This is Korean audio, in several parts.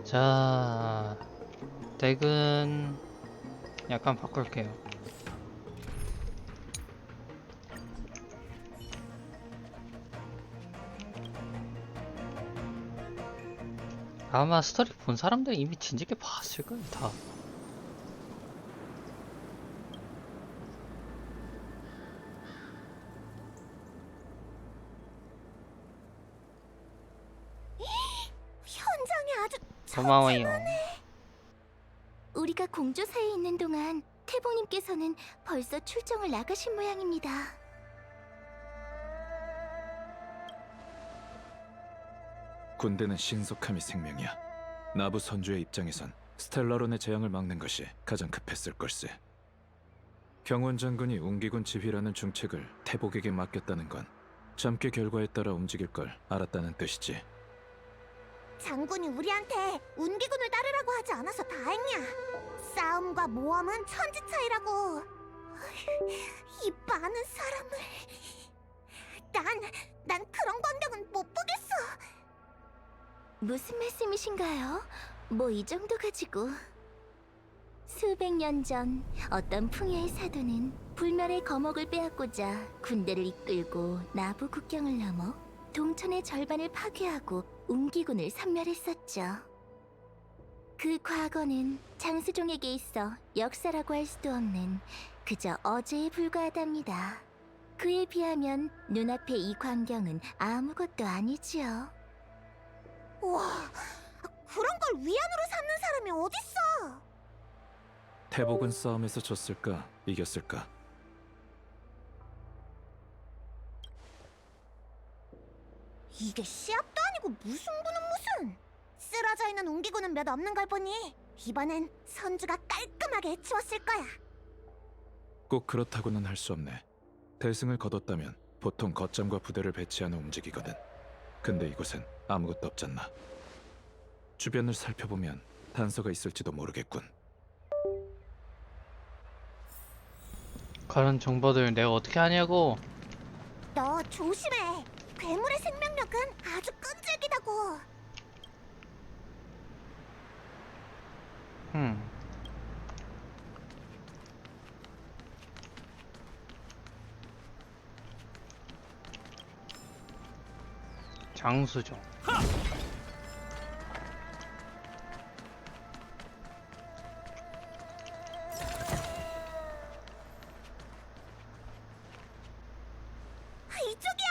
자, 덱은 약간 바꿀게요. 아마 스토리 본 사람들 이미 진작에 봤을 거예요, 다. 현장이 아주 고마워요. 우리가 공조사에 있는 동안 태봉님께서는 벌써 출정을 나가신 모양입니다. 군대는 신속함이 생명이야. 나부 선주의 입장에선 스텔라론의 재앙을 막는 것이 가장 급했을 걸세. 경원 장군이 웅기군 지휘라는 중책을 태복에게 맡겼다는 건 잠께 결과에 따라 움직일 걸 알았다는 뜻이지. 장군이 우리한테 운기군을 따르라고 하지 않아서 다행이야. 싸움과 모험은 천지 차이라고. 이 많은 사람을... 난 그런 광경은 못 보겠어. 무슨 말씀이신가요? 뭐 이 정도 가지고. 수백 년 전 어떤 풍요의 사도는 불멸의 거목을 빼앗고자 군대를 이끌고 나부 국경을 넘어 동천의 절반을 파괴하고 웅기군을 섬멸했었죠. 그 과거는 장수종에게 있어 역사라고 할 수도 없는 그저 어제에 불과하답니다. 그에 비하면 눈앞의 이 광경은 아무것도 아니지요. 와, 그런 걸 위안으로 삼는 사람이 어딨어? 태복은 싸움에서 졌을까, 이겼을까? 이게 시합도 아니고 무승부는 무슨. 쓰러져 있는 웅기군은 몇 없는 걸 보니 이번엔 선주가 깔끔하게 해치웠을 거야. 꼭 그렇다고는 할 수 없네. 대승을 거뒀다면 보통 겉잠과 부대를 배치하는 움직이거든. 근데 이곳엔 아무것도 없잖아. 주변을 살펴보면 단서가 있을지도 모르겠군. 그런 정보들 내가 어떻게 하냐고. 너 조심해. 괴물의 생명력은 아주 끈질기다고. 장수종. 이쪽이야.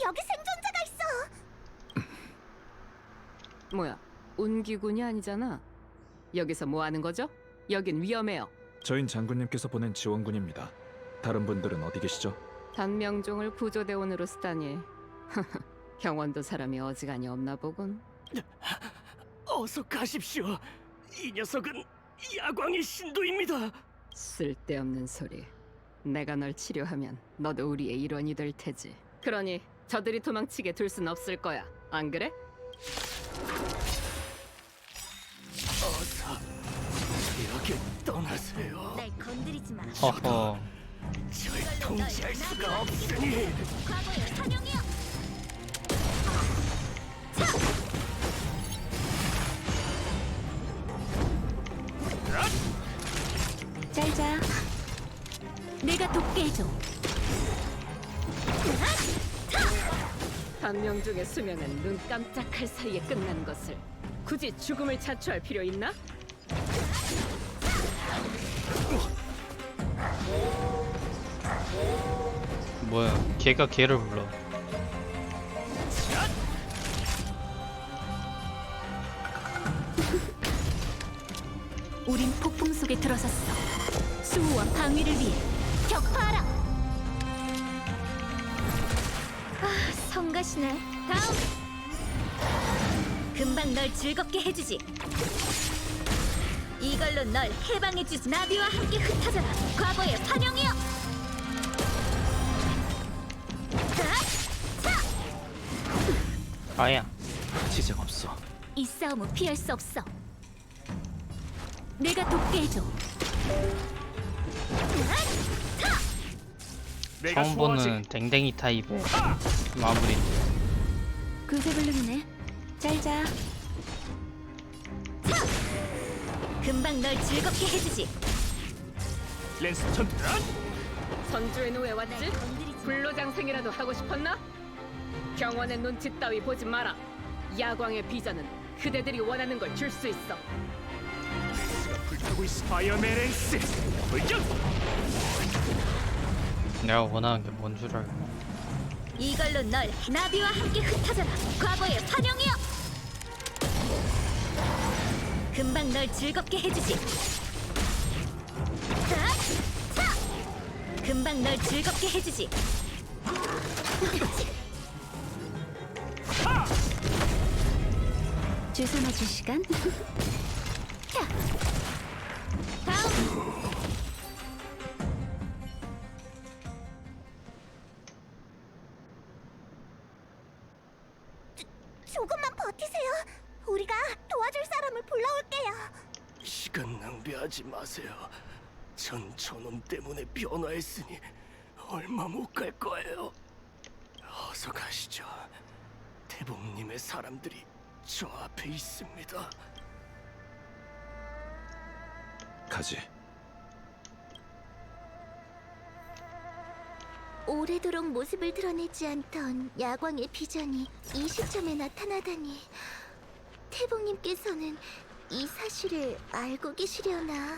여기 생존자가 있어. 뭐야, 운기군이 아니잖아. 여기서 뭐 하는 거죠? 여긴 위험해요. 저흰 장군님께서 보낸 지원군입니다. 다른 분들은 어디 계시죠? 단명종을 구조대원으로 쓰다니. 경원도 사람이 어지간히 없나 보군. 어서 가십시오. 이 녀석은 야광의 신도입니다. 쓸데없는 소리. 내가 널 치료하면 너도 우리의 일원이 될 테지. 그러니 저들이 도망치게 둘 순 없을 거야. 안 그래? 어서 여기 떠나세요. 날 건드리지 마. 허허. 절 통제할 수가 없으니. 과거의 선영이여. 잘 자. 내가 돕게 해줘. 단명종의 수명은 눈 깜짝할 사이에 끝난 것을 굳이 죽음을 자초할 필요 있나? 뭐야, 걔가 걔를 불러. 우린 폭풍 속에 들어섰어. 수호와 방위를 위해 격파하라. 아, 성가시네. 다음. 금방 널 즐겁게 해주지. 이걸로 널 해방해주지. 나비와 함께 흩어져라. 과거의 환영이여. 아야. 지장 없어. 이 싸움은 피할 수 없어. 내가 돕게 해줘. 내가 처음 소화제 보는 댕댕이 타입의 마무리. 그새 블룸이네. 잘 자. 금방 널 즐겁게 해주지. 랜스 전투란? 선주에는 왜 왔지? 불로장생이라도 하고 싶었나? 경원의 눈치 따위 보지 마라. 야광의 비전은 그대들이 원하는 걸 줄 수 있어. 불타고 있어. 파이어맨 랜스 불격. 내가 원하는 게 뭔 줄 알고. 이걸로 널 나비와 함께 흩어져라. 과거의 환영이여. 금방 널 즐겁게 해주지. 자, 차! 금방 널 즐겁게 해주지. 주소 맞출 시간. 자, 다음. 조금만 버티세요. 우리가 도와줄 사람을 불러올게요. 시간 낭비하지 마세요. 전 저놈 때문에 변화했으니 얼마 못 갈 거예요. 어서 가시죠. 태봉님의 사람들이 저 앞에 있습니다. 가지. 오래도록 모습을 드러내지 않던 야광의 비전이 이 시점에 나타나다니. 태봉님께서는 이 사실을 알고 계시려나?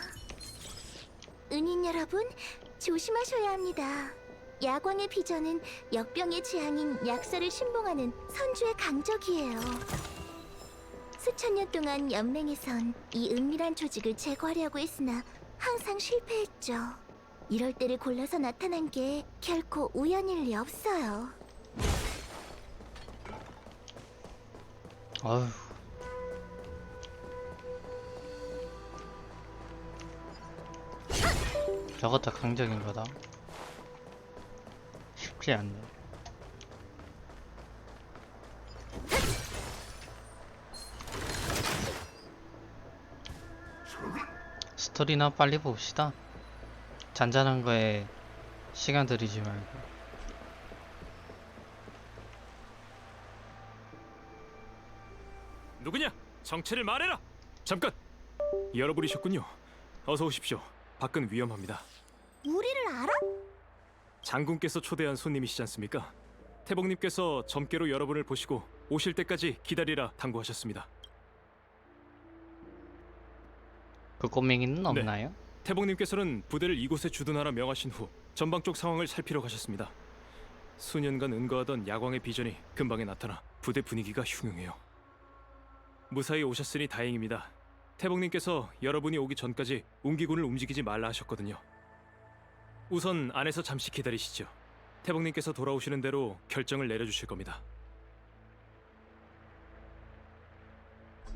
은인 여러분, 조심하셔야 합니다. 야광의 비전은 역병의 재앙인 약사를 신봉하는 선주의 강적이에요. 수천 년 동안 연맹에선 이 은밀한 조직을 제거하려고 했으나 항상 실패했죠. 이럴 때를 골라서 나타난 게 결코 우연일 리 없어요. 아휴. 저것도 강적인 거다. 쉽지 않네. 스토리나 빨리 봅시다. 잔잔한 거에 시간 들이지 말고. 누구냐? 정체를 말해라. 잠깐. 여러분이셨군요. 어서 오십시오. 밖은 위험합니다. 우리를 알아? 장군께서 초대한 손님이시지 않습니까? 태봉님께서 점괘로 여러분을 보시고 오실 때까지 기다리라 당부하셨습니다. 그 꼬맹이는 없나요? 태봉님께서는 부대를 이곳에 주둔하라 명하신 후 전방 쪽 상황을 살피러 가셨습니다. 수년간 은거하던 야광의 비전이 근방에 나타나 부대 분위기가 흉흉해요. 무사히 오셨으니 다행입니다. 태봉님께서 여러분이 오기 전까지 운기군을 움직이지 말라 하셨거든요. 우선 안에서 잠시 기다리시죠. 태봉님께서 돌아오시는 대로 결정을 내려주실 겁니다.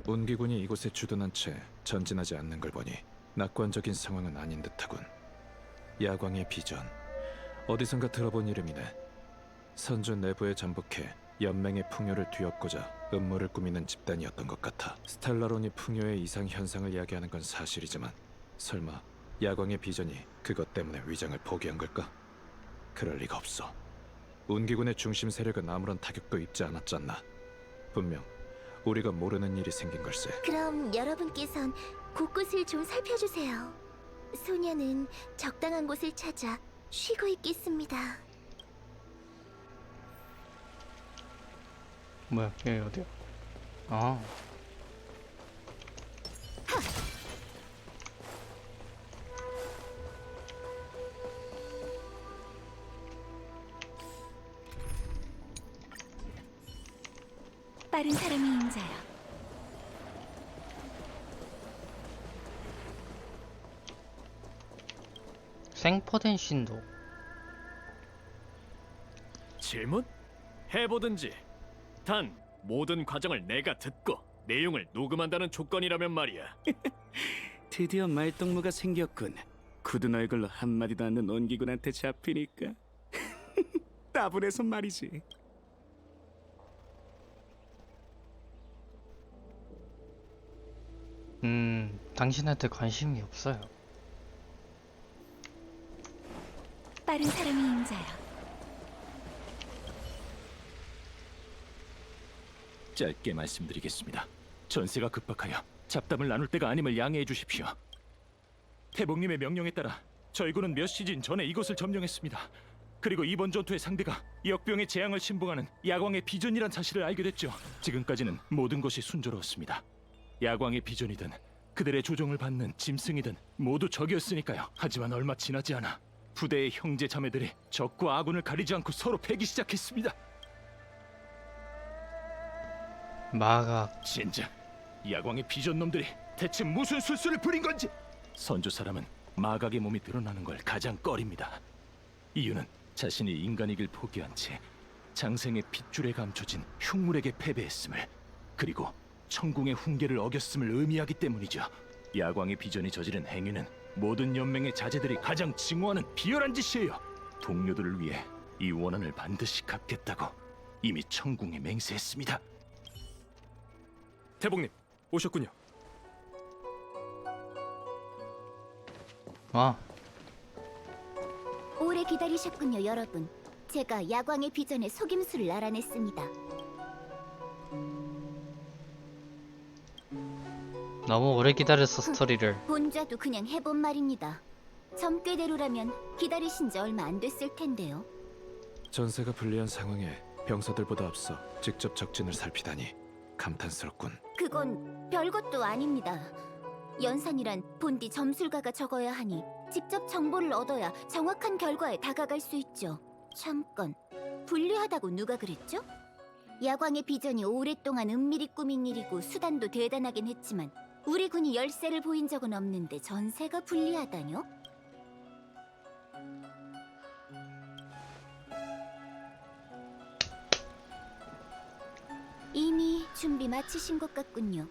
운기군이 이곳에 주둔한 채 전진하지 않는 걸 보니 낙관적인 상황은 아닌 듯하군. 야광의 비전, 어디선가 들어본 이름이네. 선주 내부에 잠복해 연맹의 풍요를 뒤엎고자 음모를 꾸미는 집단이었던 것 같아. 스텔라론이 풍요의 이상 현상을 이야기하는 건 사실이지만 설마 야광의 비전이 그것 때문에 위장을 포기한 걸까? 그럴 리가 없어. 운기군의 중심 세력은 아무런 타격도 입지 않았잖아. 분명 우리가 모르는 일이 생긴 걸세. 그럼 여러분께선 곳곳을 좀 살펴주세요. 소녀는 적당한 곳을 찾아 쉬고 있겠습니다. 뭐야, 여기 어디야? 아, 빠른 사람이 임자야. 생포된 신도. 질문? 해보든지. 단 모든 과정을 내가 듣고 내용을 녹음한다는 조건이라면 말이야. 드디어 말동무가 생겼군. 굳은 얼굴로 한마디도 않는 온기군한테 잡히니까 따분해서 말이지. 당신한테 관심이 없어요. 빠른 사람이 임자야. 짧게 말씀드리겠습니다. 전세가 급박하여 잡담을 나눌 때가 아님을 양해해 주십시오. 태복님의 명령에 따라 저희 군은 몇 시즌 전에 이곳을 점령했습니다. 그리고 이번 전투의 상대가 역병의 재앙을 신봉하는 야광의 비전이란 사실을 알게 됐죠. 지금까지는 모든 것이 순조로웠습니다. 야광의 비전이든 그들의 조종을 받는 짐승이든 모두 적이었으니까요. 하지만 얼마 지나지 않아 부대의 형제 자매들이 적과 아군을 가리지 않고 서로 패기 시작했습니다. 마각. 진짜 야광의 비전 놈들이 대체 무슨 술수를 부린 건지. 선조 사람은 마각의 몸이 드러나는 걸 가장 꺼립니다. 이유는 자신이 인간이길 포기한 채 장생의 핏줄에 감춰진 흉물에게 패배했음을, 그리고 천궁의 훈계를 어겼음을 의미하기 때문이죠. 야광의 비전이 저지른 행위는 모든 연맹의 자제들이 가장 증오하는 비열한 짓이에요. 동료들을 위해 이 원한을 반드시 갚겠다고 이미 천궁에 맹세했습니다. 태복님, 오셨군요. 와, 오래 기다리셨군요, 여러분. 제가 야광의 비전의 속임수를 알아냈습니다. 너무 오래 기다렸어, 스토리를. 본좌도 그냥 해본 말입니다. 점괘대로라면 기다리신 지 얼마 안 됐을 텐데요. 전세가 불리한 상황에 병사들보다 앞서 직접 적진을 살피다니 감탄스럽군. 그건 별것도 아닙니다. 연산이란 본디 점술가가 적어야 하니 직접 정보를 얻어야 정확한 결과에 다가갈 수 있죠. 잠깐, 불리하다고 누가 그랬죠? 야광의 비전이 오랫동안 은밀히 꾸민 일이고 수단도 대단하긴 했지만 우리 군이 열세를 보인 적은 없는데 전세가 불리하다뇨? 이미 준비 마치신 것 같군요.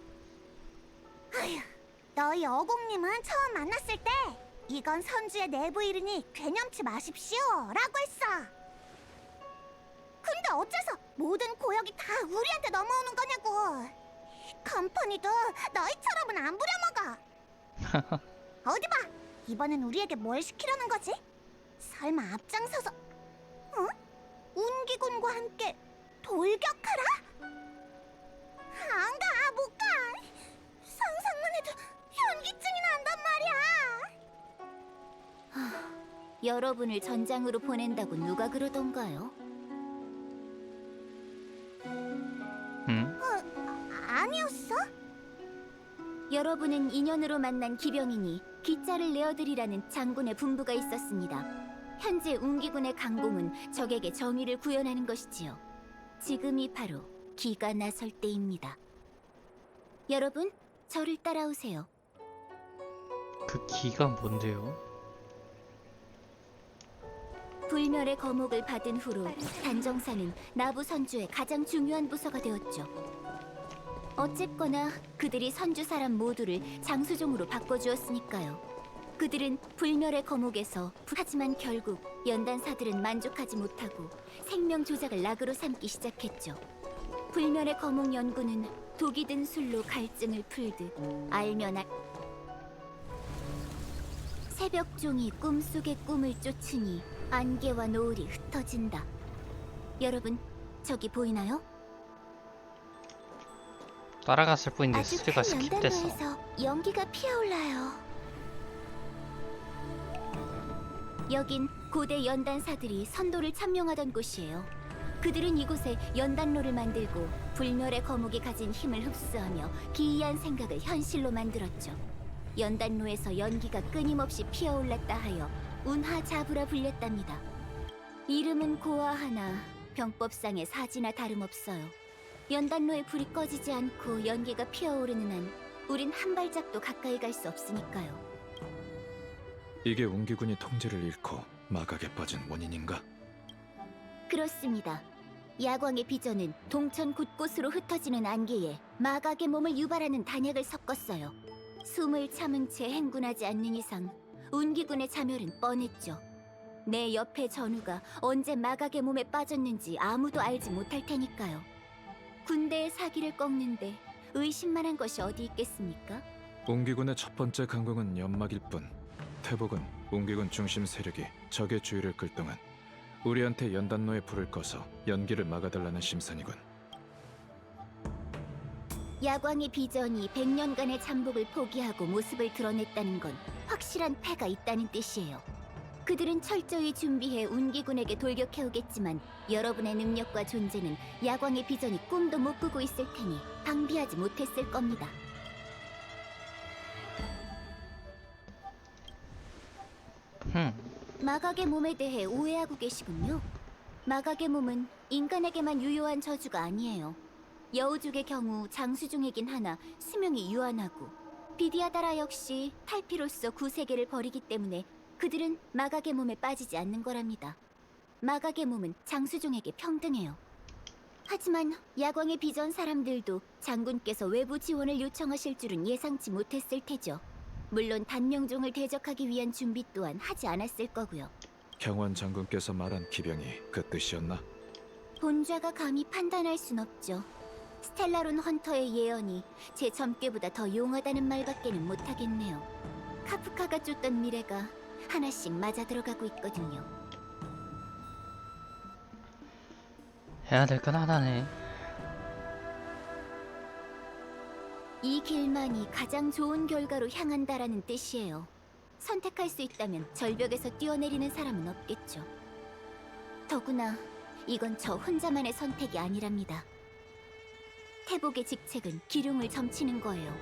너희 어공님은 처음 만났을 때 이건 선주의 내부 일이니 괴념치 마십시오 라고 했어. 근데 어째서 모든 고역이 다 우리한테 넘어오는 거냐고. 컴퍼니도 너희처럼은 안 부려먹어. 어디 봐, 이번엔 우리에게 뭘 시키려는 거지? 설마 앞장서서 운기군과 함께 돌격하라? 안 가, 못 가. 상상만 해도 현기증이 난단 말이야. 여러분을 전장으로 보낸다고 누가 그러던가요? 응? 아니었어? 여러분은 인연으로 만난 기병이니 기자를 내어드리라는 장군의 분부가 있었습니다. 현재 운기군의 강공은 적에게 정의를 구현하는 것이지요. 지금이 바로 기가 나설 때입니다. 여러분, 저를 따라오세요. 그 기가 뭔데요? 불멸의 거목을 받은 후로 단정사는 나부 선주의 가장 중요한 부서가 되었죠. 어쨌거나 그들이 선주 사람 모두를 장수종으로 바꿔주었으니까요. 그들은 불멸의 거목에서 하지만 결국 연단사들은 만족하지 못하고 생명 조작을 낙으로 삼기 시작했죠. 불멸의 거목 연구는 독이 든 술로 갈증을 풀듯 알면 새벽종이 꿈속의 꿈을 쫓으니 안개와 노을이 흩어진다. 여러분, 저기 보이나요? 따라갔을 뿐인데 아주 스토리가 큰 스킵됐어. 연단로에서 연기가 피어올라요. 여긴 고대 연단사들이 선도를 참명하던 곳이에요. 그들은 이곳에 연단로를 만들고 불멸의 거목이 가진 힘을 흡수하며 기이한 생각을 현실로 만들었죠. 연단로에서 연기가 끊임없이 피어올랐다 하여 운하자부라 불렸답니다. 이름은 고아하나 병법상의 사지나 다름없어요. 연단로에 불이 꺼지지 않고 연기가 피어오르는 한 우린 한 발짝도 가까이 갈 수 없으니까요. 이게 운기군이 통제를 잃고 마각에 빠진 원인인가? 그렇습니다. 야광의 비전은 동천 곳곳으로 흩어지는 안개에 마각의 몸을 유발하는 단약을 섞었어요. 숨을 참은 채 행군하지 않는 이상 운기군의 자멸은 뻔했죠. 내 옆의 전우가 언제 마각의 몸에 빠졌는지 아무도 알지 못할 테니까요. 군대의 사기를 꺾는데 의심만한 것이 어디 있겠습니까? 운기군의 첫 번째 강공은 연막일 뿐 태복은 운기군 중심 세력이 적의 주의를 끌 동안 우리한테 연단로에 불을 꺼서 연기를 막아달라는 심산이군. 야광의 비전이 100년간의 잠복을 포기하고 모습을 드러냈다는 건 확실한 패가 있다는 뜻이에요. 그들은 철저히 준비해 운기군에게 돌격해오겠지만 여러분의 능력과 존재는 야광의 비전이 꿈도 못 꾸고 있을 테니 방비하지 못했을 겁니다. 마각의 몸에 대해 오해하고 계시군요. 마각의 몸은 인간에게만 유효한 저주가 아니에요. 여우족의 경우 장수종이긴 하나 수명이 유한하고, 비디아다라 역시 탈피로서 구세계를 벌이기 때문에 그들은 마각의 몸에 빠지지 않는 거랍니다. 마각의 몸은 장수종에게 평등해요. 하지만 야광의 비전 사람들도 장군께서 외부 지원을 요청하실 줄은 예상치 못했을 테죠. 물론 단명종을 대적하기 위한 준비 또한 하지 않았을 거고요. 경원 장군께서 말한 기병이 그 뜻이었나? 본좌가 감히 판단할 순 없죠. 스텔라론 헌터의 예언이 제 점괘보다 더 용하다는 말밖에는 못하겠네요. 카프카가 쫓던 미래가 하나씩 맞아 들어가고 있거든요. 해야 될 건 하나네. 이 길만이 가장 좋은 결과로 향한다라는 뜻이에요. 선택할 수 있다면 절벽에서 뛰어내리는 사람은 없겠죠. 더구나 이건 저 혼자만의 선택이 아니랍니다. 태복의 직책은 기룡을 점치는 거예요.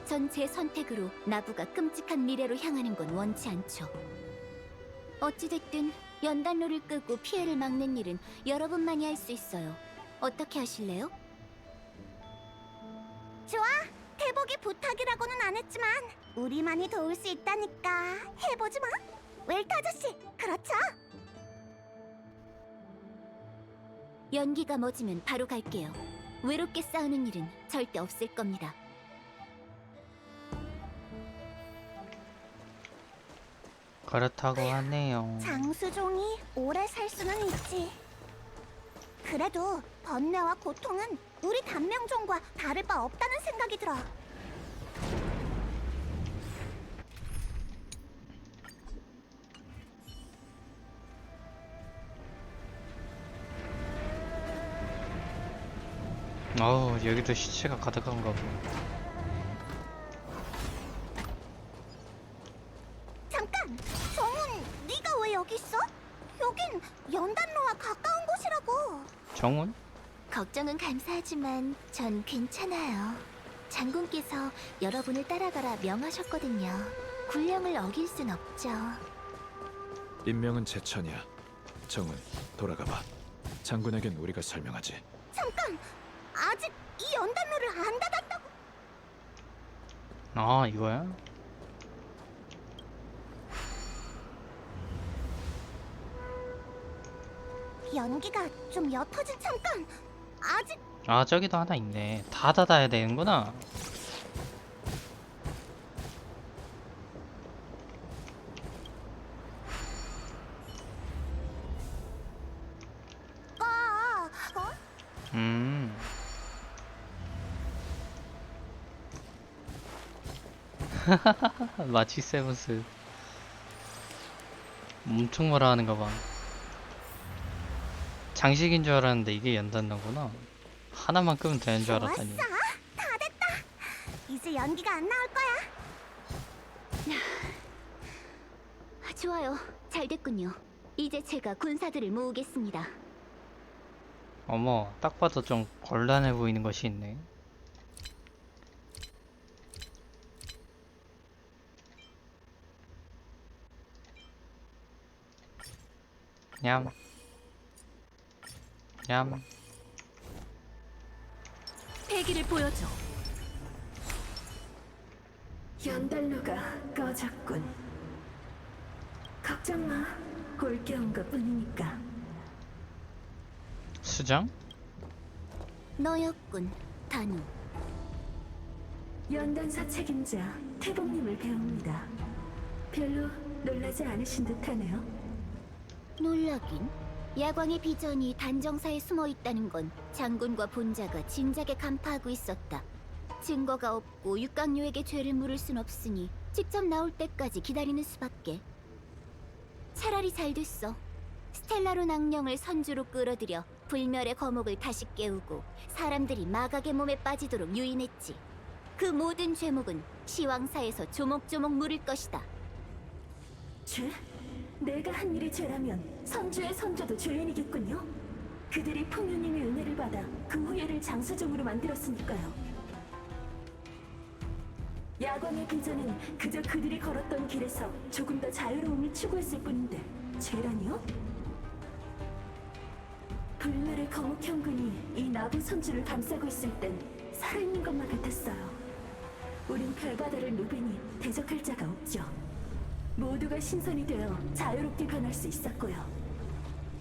전 제 선택으로 나부가 끔찍한 미래로 향하는 건 원치 않죠. 어찌됐든 연단로를 끄고 피해를 막는 일은 여러분만이 할 수 있어요. 어떻게 하실래요? 좋아. 태복이 부탁이라고는 안 했지만 우리만이 도울 수 있다니까 해보지 마. 웰트 아저씨, 그렇죠? 연기가 멎으면 바로 갈게요. 외롭게 싸우는 일은 절대 없을 겁니다. 그렇다고 하네요. 장수종이 오래 살 수는 있지. 그래도 번뇌와 고통은 우리 단명종과 다를 바 없다는 생각이 들어. 어우, 여기도 시체가 가득한가 보. 잠깐! 정훈, 네가 왜 여기 있어? 여긴 연단로와 가까운 곳이라고. 정훈? 걱정은 감사하지만 전 괜찮아요. 장군께서 여러분을 따라가라 명하셨거든요. 군령을 어길 순 없죠. 임명은 제천이야. 정은, 돌아가봐. 장군에겐 우리가 설명하지. 잠깐! 아직 이 연단로를 안 닫았다고. 아, 이거야? 연기가 좀 옅어진. 잠깐! 아직 아, 저기도 하나 있네. 다 닫아야 되는구나. 음. 마치 세븐스. 엄청 뭐라 하는 거 봐. 장식인 줄 알았는데 이게 연단로구나. 하나만 끄면 되는 줄 알았더니. 좋았어. 다 됐다. 이제 연기가 안 나올 거야. 좋아요. 잘 됐군요. 이제 제가 군사들을 모으겠습니다. 어머, 딱 봐도 좀 곤란해 보이는 것이 있네. 냠. 냠. 패기를 보여줘. 연달로가 꺼졌군. 걱정 마. 골겨온 것뿐이니까. 수장? 너였군, 단우. 연단사 책임자 태복님을 배웁니다. 별로 놀라지 않으신 듯하네요. 놀라긴. 야광의 비전이 단정사에 숨어 있다는 건 장군과 본자가 진작에 간파하고 있었다. 증거가 없고 육강요에게 죄를 물을 순 없으니 직접 나올 때까지 기다리는 수밖에. 차라리 잘 됐어. 스텔라론 악령을 선주로 끌어들여 불멸의 거목을 다시 깨우고 사람들이 마각의 몸에 빠지도록 유인했지. 그 모든 죄목은 시왕사에서 조목조목 물을 것이다. 죄? 내가 한 일이 죄라면 선주의 선조도 죄인이겠군요. 그들이 풍유님의 은혜를 받아 그 후예를 장수종으로 만들었으니까요. 야광의 비전은 그저 그들이 걸었던 길에서 조금 더 자유로움을 추구했을 뿐인데 죄라니요? 불멸의 거목 형군이 이 나부 선주를 감싸고 있을 땐 살아있는 것만 같았어요. 우린 별바다를 누비니 대적할 자가 없죠. 모두가 신선이 되어 자유롭게 변할 수 있었고요.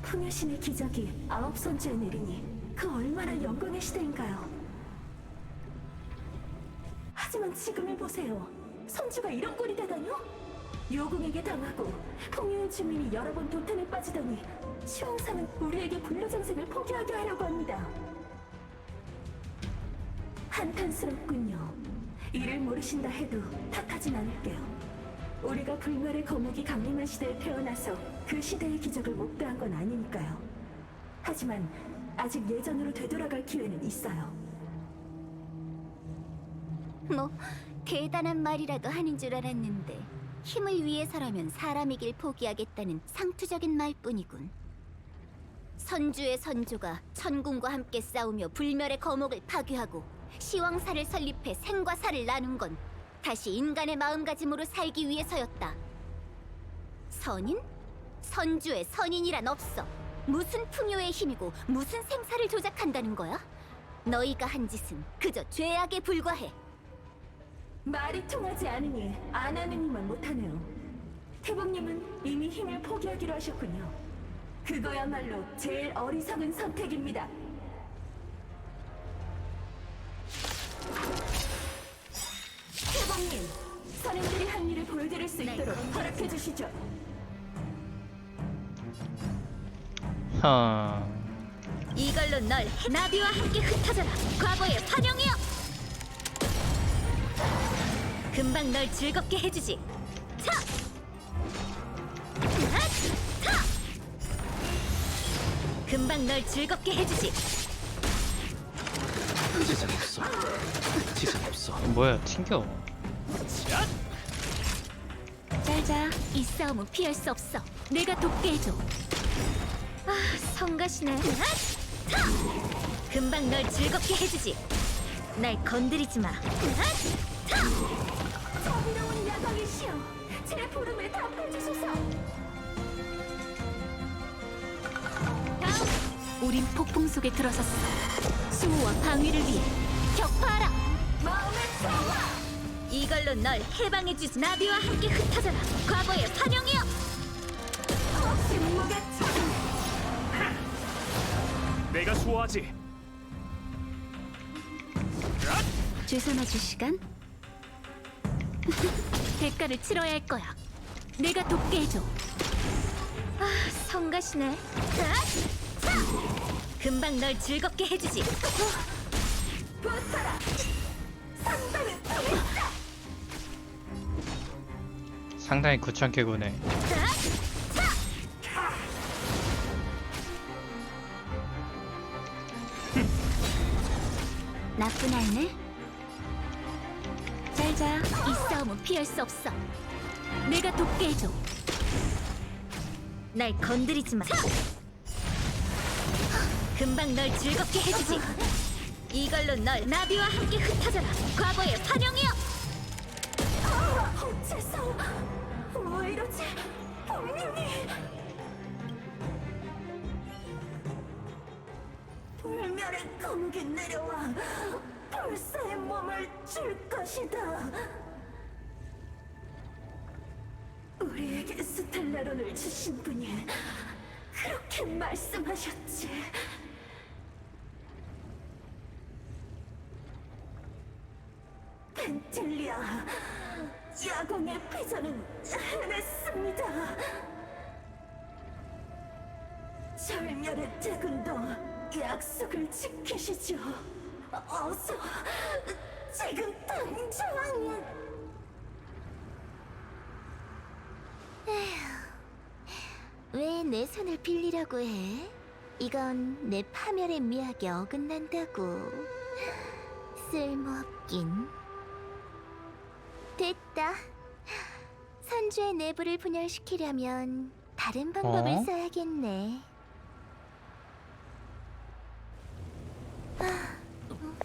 풍요신의 기적이 9선주에 내리니 그 얼마나 영광의 시대인가요. 하지만 지금을 보세요. 선주가 이런 꼴이 되다뇨? 요궁에게 당하고 풍요의 주민이 여러 번 도탄에 빠지더니 시황사는 우리에게 불로장생을 포기하게 하려고 합니다. 한탄스럽군요. 이를 모르신다 해도 탓하진 않을게요. 우리가 불멸의 거목이 강림한 시대에 태어나서 그 시대의 기적을 목도한 건 아니니까요. 하지만 아직 예전으로 되돌아갈 기회는 있어요. 뭐 대단한 말이라도 하는 줄 알았는데 힘을 위해서라면 사람이길 포기하겠다는 상투적인 말뿐이군. 선주의 선조가 천궁과 함께 싸우며 불멸의 거목을 파괴하고 시왕사를 설립해 생과 사를 나눈 건 다시 인간의 마음가짐으로 살기 위해서였다. 선인? 선주의 선인이란 없어. 무슨 풍요의 힘이고 무슨 생사를 조작한다는 거야? 너희가 한 짓은 그저 죄악에 불과해. 말이 통하지 않으니 안 하는 이만 못하네요. 태봉님은 이미 힘을 포기하기로 하셨군요. 그거야말로 제일 어리석은 선택입니다. 태봉님, 선인들이 한 일을 보여드릴 수 있도록 허락해 주시죠. 이걸로 널 나비와 함께 흩어져라. 과거의 환영이여. 금방 널 즐겁게 해주지. 차! 차! 금방 널 즐겁게 해주지. 지장 없어. 지장 없어. 뭐야, 튕겨. 잘자. 이 싸움은 피할 수 없어. 내가 돕게 해줘. 아, 성가시네. 차! 금방 널 즐겁게 해주지. 날 건드리지 마. 차! 자비로운 야광이시여, 제 부름에 답해주소서. 다음, 우린 폭풍 속에 들어섰어. 수호와 방위를 위해 격파하라. 마음의 평화. 이걸로 널 해방해주지. 나비와 함께 흩어져라. 과거의 환영이여. 침묵의 창. 내가 수호하지. 죄송하주 시간. 대가를 치러야 할 거야. 내가 돕게 해줘. 아, 성가시네. 차! 금방 널 즐겁게 해주지. 붙어라. 상당히 통했다. 상당히 구찮게 구네. 나쁜 아이네. 잘자. 이 싸움은 피할 수 없어. 내가 돕게 해줘. 날 건드리지 마. 금방 널 즐겁게 해주지. 이걸로 널 나비와 함께 흩어져라. 과거의 환영이여. 어째서 왜 이러지? 분명히 불멸의 검기 내려와 불사의 몸을 줄 것이다. 우리에게 스텔라론을 주신 분이 그렇게 말씀하셨지. 펜틸리아, 야광의 비전은 해냈습니다. 절멸의 대군도 약속을 지키시죠. 어서, 지금 당장. 왜 내 손을 빌리려고 해? 이건 내 파멸의 미학에 어긋난다고. 쓸모없긴. 됐다. 선주의 내부를 분열시키려면 다른 방법을 어? 써야겠네.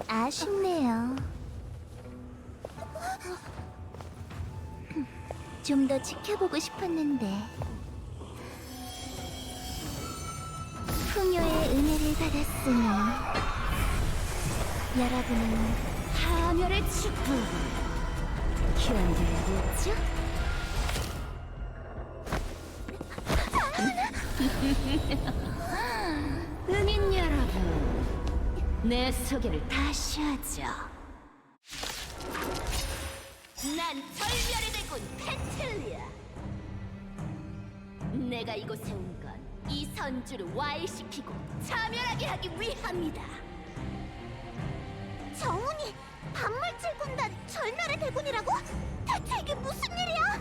아쉽네요. 좀 더 지켜보고 싶었는데. 풍요의 은혜를 받았으니 여러분은 파멸의 축복을 견뎌야겠죠? 은인 여러분, 내 소개를 다시 하죠. 난 절멸의 대군 펜틸리아. 내가 이곳에 온 건 이 선주를 와해시키고 자멸하게 하기 위함이다. 정훈이 반물질 군단 절멸의 대군이라고? 대체 이게 무슨 일이야?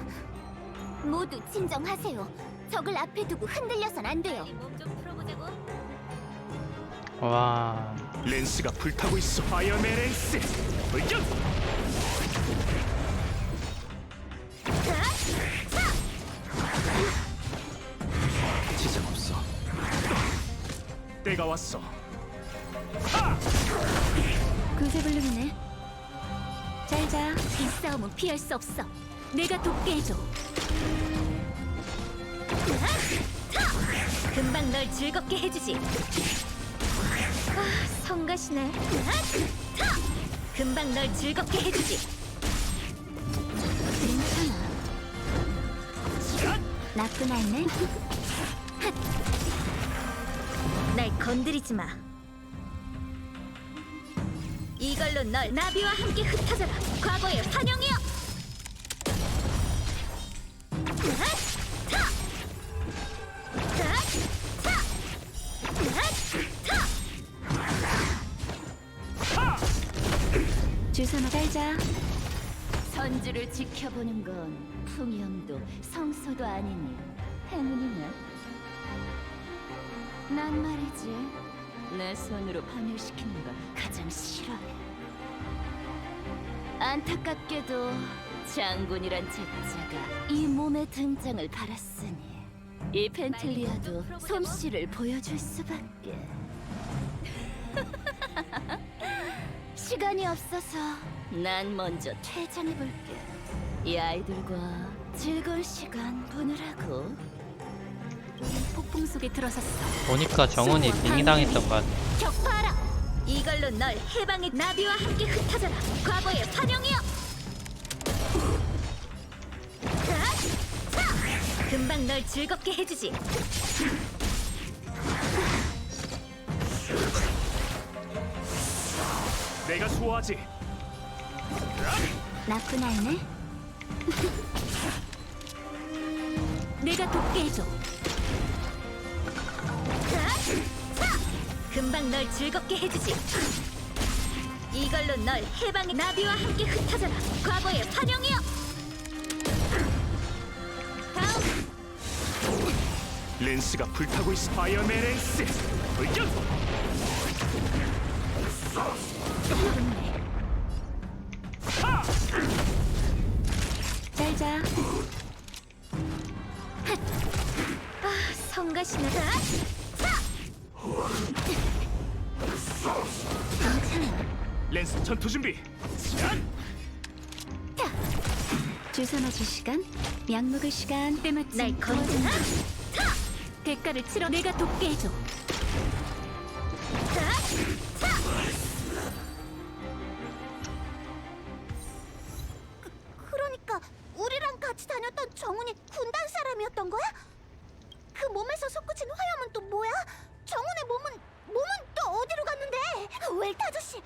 모두 진정하세요. 적을 앞에 두고 흔들려선 안 돼요. 몸좀 풀어보자고. 와, 렌스가 불타고 있어. 파이어맨 렌스. 돌격! 지장 없어. 때가 왔어. 구세블룸이네. 잘자. 이 싸움은 피할 수 없어. 내가 돕게 해줘. 금방 널 즐겁게 해주지. 아, 성가시네. 금방 널 즐겁게 해주지. 괜찮아. 나쁜 아이네. 날 건드리지 마. 이걸로 널 나비와 함께 흩어져라. 과거의 환영이여. 주선아 달자. 선주를 지켜보는 건 풍염도 성소도 아니니 행운이네. 난 말이지, 내 손으로 파멸시키는 걸 가장 싫어해. 안타깝게도 장군이란 책자가 이 몸의 등장을 바랐으니 이 펜틸리아도 솜씨를 보여줄 수밖에. 시간이 없어서 난 먼저 퇴장해볼게. 이 아이들과 즐거운 시간 보내라고. 폭풍 속에 들어섰어. 보니까 정훈이 빙의당했던 것 같아. 격파하라. 이걸로 널 해방의 나비와 함께 흩어져라. 과거의 환영이여. 금방 널 즐겁게 해주지. 내가 수호하지. 나쁜 아이네. 내가 돕게 해줘. 금방 널 즐겁게 해주지. 이걸로 널 해방의 나비와 함께 흩어져라. 과거의 환영이여. 다음. 렌스가 불타고 있어. 파이어맨 렌스. 돌격! 잘자. 아, 성가시네. 괜찮아. 렌스 전투 준비. 주선아 줄 시간, 약 먹을 시간. 때마침 날 건드나. 대가를 치러 내가 돕게 해줘. 그러니까 우리랑 같이 다녔던 정훈이 군단 사람이었던 거야? 그 몸에서 솟구친 화염은 또 뭐야? 정훈의 몸은 또 어디로 갔는데? 웰트 아저씨,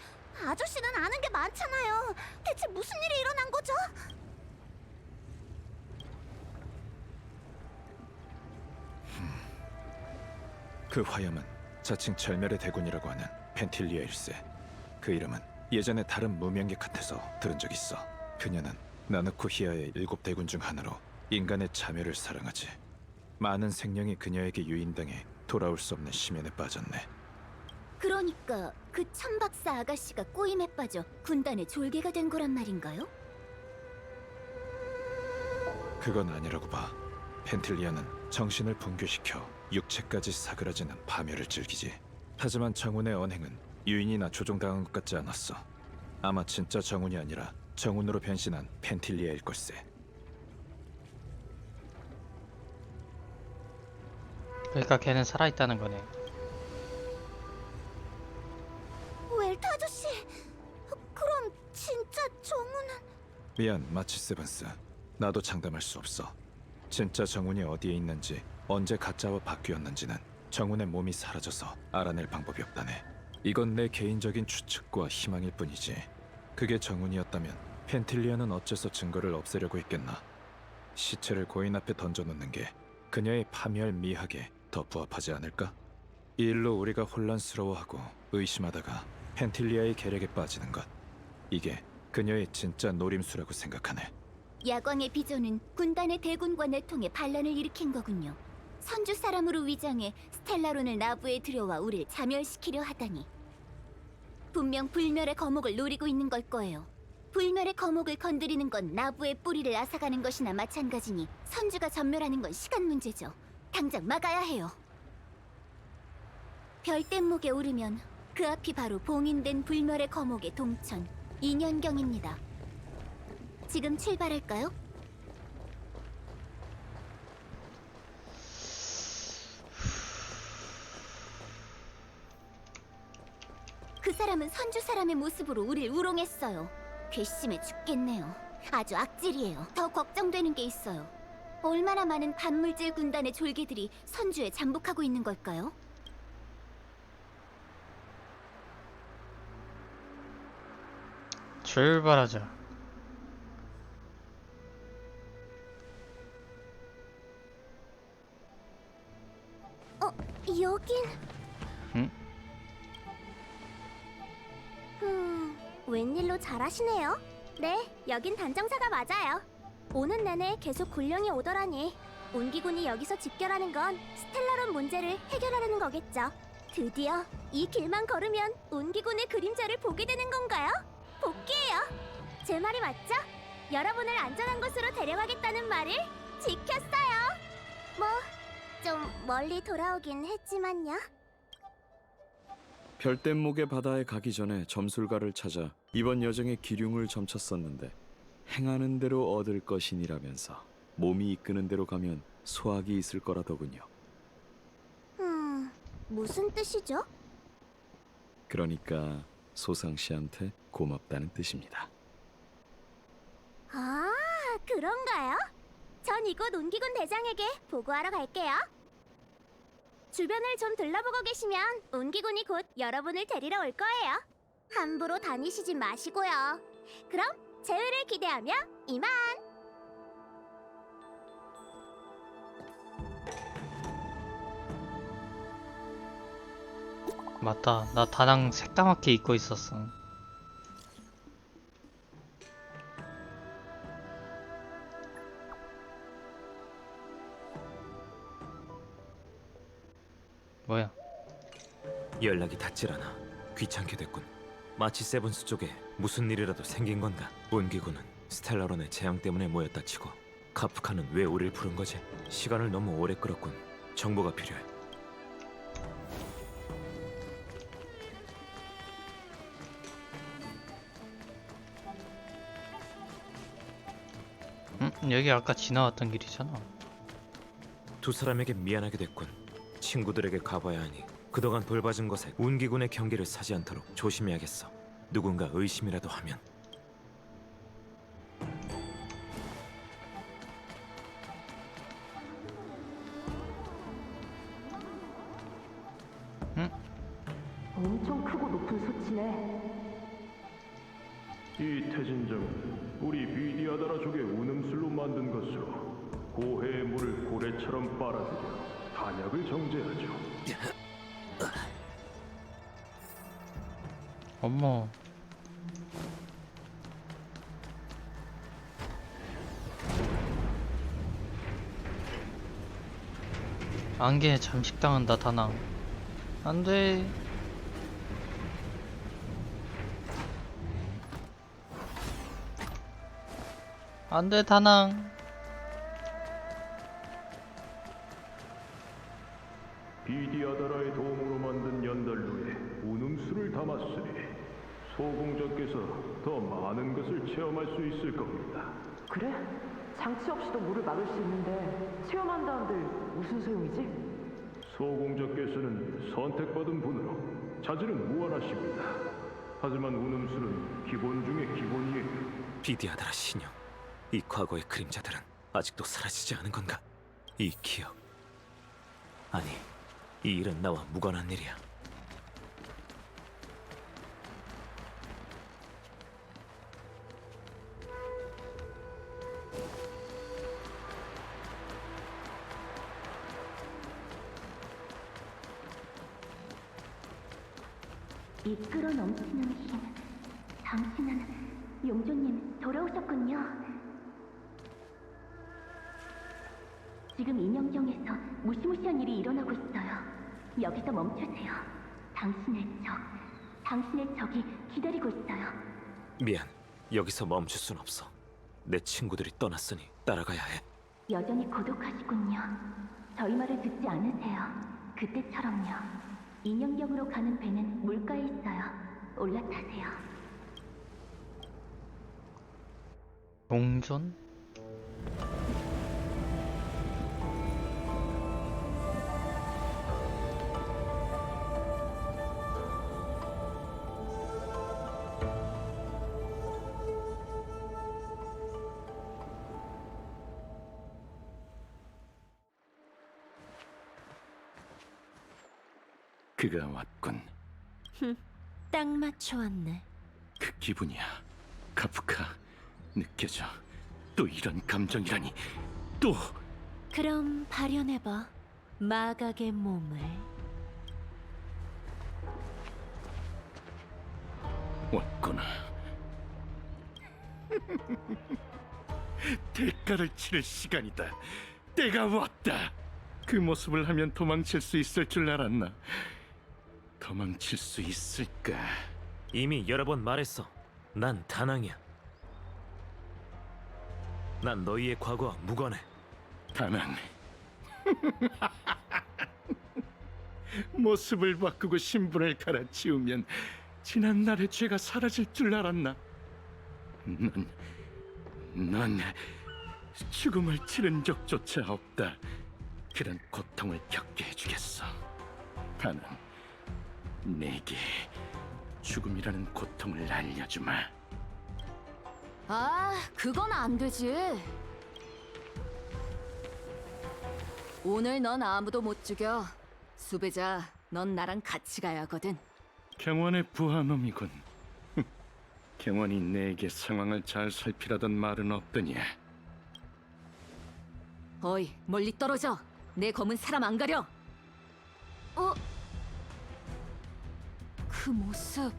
아저씨는 아는 게 많잖아요. 대체 무슨 일이 일어난 거죠? 그 화염은 자칭 절멸의 대군이라고 하는 펜틸리아일세. 그 이름은 예전에 다른 무명계 칸에서 들은 적 있어. 그녀는 나누쿠히아의 7대군 중 하나로 인간의 자멸을 사랑하지. 많은 생명이 그녀에게 유인당해 돌아올 수 없는 심연에 빠졌네. 그러니까 그 천박사 아가씨가 꼬임에 빠져 군단의 졸개가 된 거란 말인가요? 그건 아니라고 봐. 펜틸리아는 정신을 붕괴시켜 육체까지 사그라지는 파멸을 즐기지. 하지만 정운의 언행은 유인이나 조종당한 것 같지 않았어. 아마 진짜 정운이 아니라 정운으로 변신한 펜틸리아일 걸세. 그러니까 걔는 살아있다는 거네. 웰트 아저씨, 그럼 진짜 정우는... 미안, 마치 세븐스. 나도 장담할 수 없어. 진짜 정운이 어디에 있는지, 언제 가짜와 바뀌었는지는 정운의 몸이 사라져서 알아낼 방법이 없다네. 이건 내 개인적인 추측과 희망일 뿐이지. 그게 정운이었다면 펜틸리아는 어째서 증거를 없애려고 했겠나. 시체를 고인 앞에 던져놓는 게 그녀의 파멸 미학에 더 부합하지 않을까? 이 일로 우리가 혼란스러워하고 의심하다가 펜틸리아의 계략에 빠지는 것, 이게 그녀의 진짜 노림수라고 생각하네. 야광의 비전은 군단의 대군과 통해 반란을 일으킨 거군요. 선주 사람으로 위장해 스텔라론을 나부에 들여와 우릴 자멸시키려 하다니. 분명 불멸의 거목을 노리고 있는 걸 거예요. 불멸의 거목을 건드리는 건 나부의 뿌리를 앗아가는 것이나 마찬가지니 선주가 전멸하는 건 시간 문제죠. 당장 막아야 해요. 별뗏목에 오르면 그 앞이 바로 봉인된 불멸의 거목의 동천 인연경입니다. 지금 출발할까요? 그 사람은 선주 사람의 모습으로 우릴 우롱했어요. 괘씸해 죽겠네요. 아주 악질이에요. 더 걱정되는 게 있어요. 얼마나 많은 반물질 군단의 졸개들이 선주에 잠복하고 있는 걸까요? 출발하자. 여긴... 응? 웬일로 잘하시네요. 네, 여긴 단정사가 맞아요. 오는 내내 계속 군령이 오더라니. 온기군이 여기서 집결하는 건 스텔라론 문제를 해결하려는 거겠죠. 드디어 이 길만 걸으면 온기군의 그림자를 보게 되는 건가요? 복귀해요. 제 말이 맞죠? 여러분을 안전한 곳으로 데려가겠다는 말을 지켰어요. 뭐, 좀 멀리 돌아오긴 했지만요. 별뗏목의 바다에 가기 전에 점술가를 찾아 이번 여정의 기륭을 점쳤었는데 행하는 대로 얻을 것이니라면서 몸이 이끄는 대로 가면 수확이 있을 거라더군요. 무슨 뜻이죠? 그러니까 소상 씨한테 고맙다는 뜻입니다. 아, 그런가요? 전 이곳 온기군 대장에게 보고하러 갈게요. 주변을 좀 둘러보고 계시면 온기군이 곧 여러분을 데리러 올 거예요. 함부로 다니시지 마시고요. 그럼 재회를 기대하며 이만! 맞다. 나 다낭 새까맣게 입고 있었어. 뭐야? 연락이 닿질 않아. 귀찮게 됐군. 마치 세븐스 쪽에 무슨 일이라도 생긴 건가? 온기군은 스텔라론의 재앙 때문에 모였다 치고 카프카는 왜 우릴 부른 거지? 시간을 너무 오래 끌었군. 정보가 필요해. 여기 아까 지나왔던 길이잖아. 두 사람에게 미안하게 됐군. 친구들에게 가봐야 하니 그동안 돌봐준 것에 운기군의 경계를 사지 않도록 조심해야겠어. 누군가 의심이라도 하면. 엄청 크고 높은 솥이네. 이 태진정은 우리 비디아다라족의 운음술로 만든 것으로 고해의 물을 고래처럼 빨아들여 단약을 정제하죠. 어머. 안개에 잠식당한다 다낭. 안돼. 안돼 다낭. 비디아다라의 도움으로 만든 연달로에 운음수를 담았으니 소공자께서 더 많은 것을 체험할 수 있을 겁니다. 그래? 장치 없이도 물을 막을 수 있는데 체험한다는데 무슨 소용이지? 소공자께서는 선택받은 분으로 자질은 무한하십니다. 하지만 운음수는 기본 중에 기본이에요. 비디아다라 신형, 이 과거의 그림자들은 아직도 사라지지 않은 건가? 이 기억, 아니, 이 일은 나와 무관한 일이야. 이끌어 넘치는 힘. 당신은 용조님 돌아오셨군요. 지금 인형정에서 무시무시한 일이 일어나고 있어요. 여기서 멈추세요. 당신의 적이 기다리고 있어요. 미안, 여기서 멈출 순 없어. 내 친구들이 떠났으니 따라가야 해. 여전히 고독하시군요. 저희 말을 듣지 않으세요. 그때처럼요. 인형경으로 가는 배는 물가에 있어요. 올라타세요. 용전? 그가 왔군. 딱 맞춰 왔네. 그 기분이야. 카프카, 느껴져. 또 이런 감정이라니. 또 그럼 발현해봐. 마각의 몸을. 왔구나. 대가를 치를 시간이다. 때가 왔다. 그 모습을 하면 도망칠 수 있을 줄 알았나? 도망칠 수 있을까? 이미 여러 번 말했어. 난 다낭이야. 난 너희의 과거와 무관해. 다낭. 모습을 바꾸고 신분을 갈아치우면 지난 날의 죄가 사라질 줄 알았나? 넌 죽음을 치른 적조차 없다. 그런 고통을 겪게 해주겠어. 다낭, 내게 죽음이라는 고통을 알려주마. 아, 그건 안 되지. 오늘 넌 아무도 못 죽여. 수배자, 넌 나랑 같이 가야 하거든. 경원의 부하놈이군. 경원이 내게 상황을 잘 살피라던 말은 없더냐? 어이, 멀리 떨어져. 내 검은 사람 안 가려. 그 모습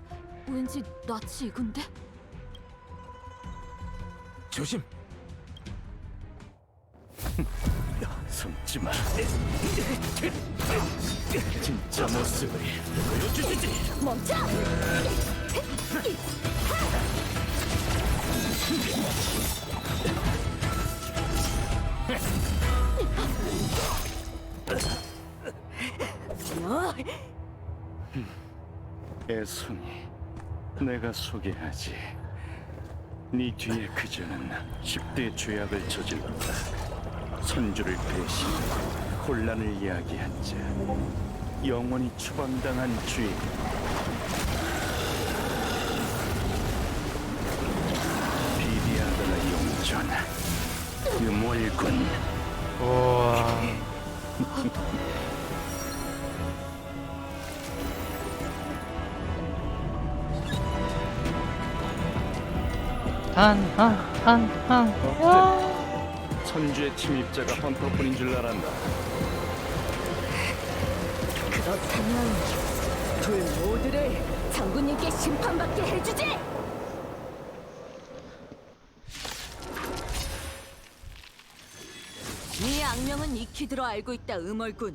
왠지 낯이 익은데? 조심. 숨지 마. 진짜 모습을 보여주지. 멈춰! 애송이, 내가 소개하지. 네 뒤에 그자는 10대 죄악을 저질렀다. 선주를 배신하고 혼란을 이야기한 자, 영원히 추방당한 죄인. 비디아다라 용전, 유몰군. 우와. 선주의 침입자가 헌터뿐인 줄 알았나? 그렇다면 둘 모두를 장군님께 심판받게 해주지! 네 악명은 익히 들어 알고 있다, 음월군.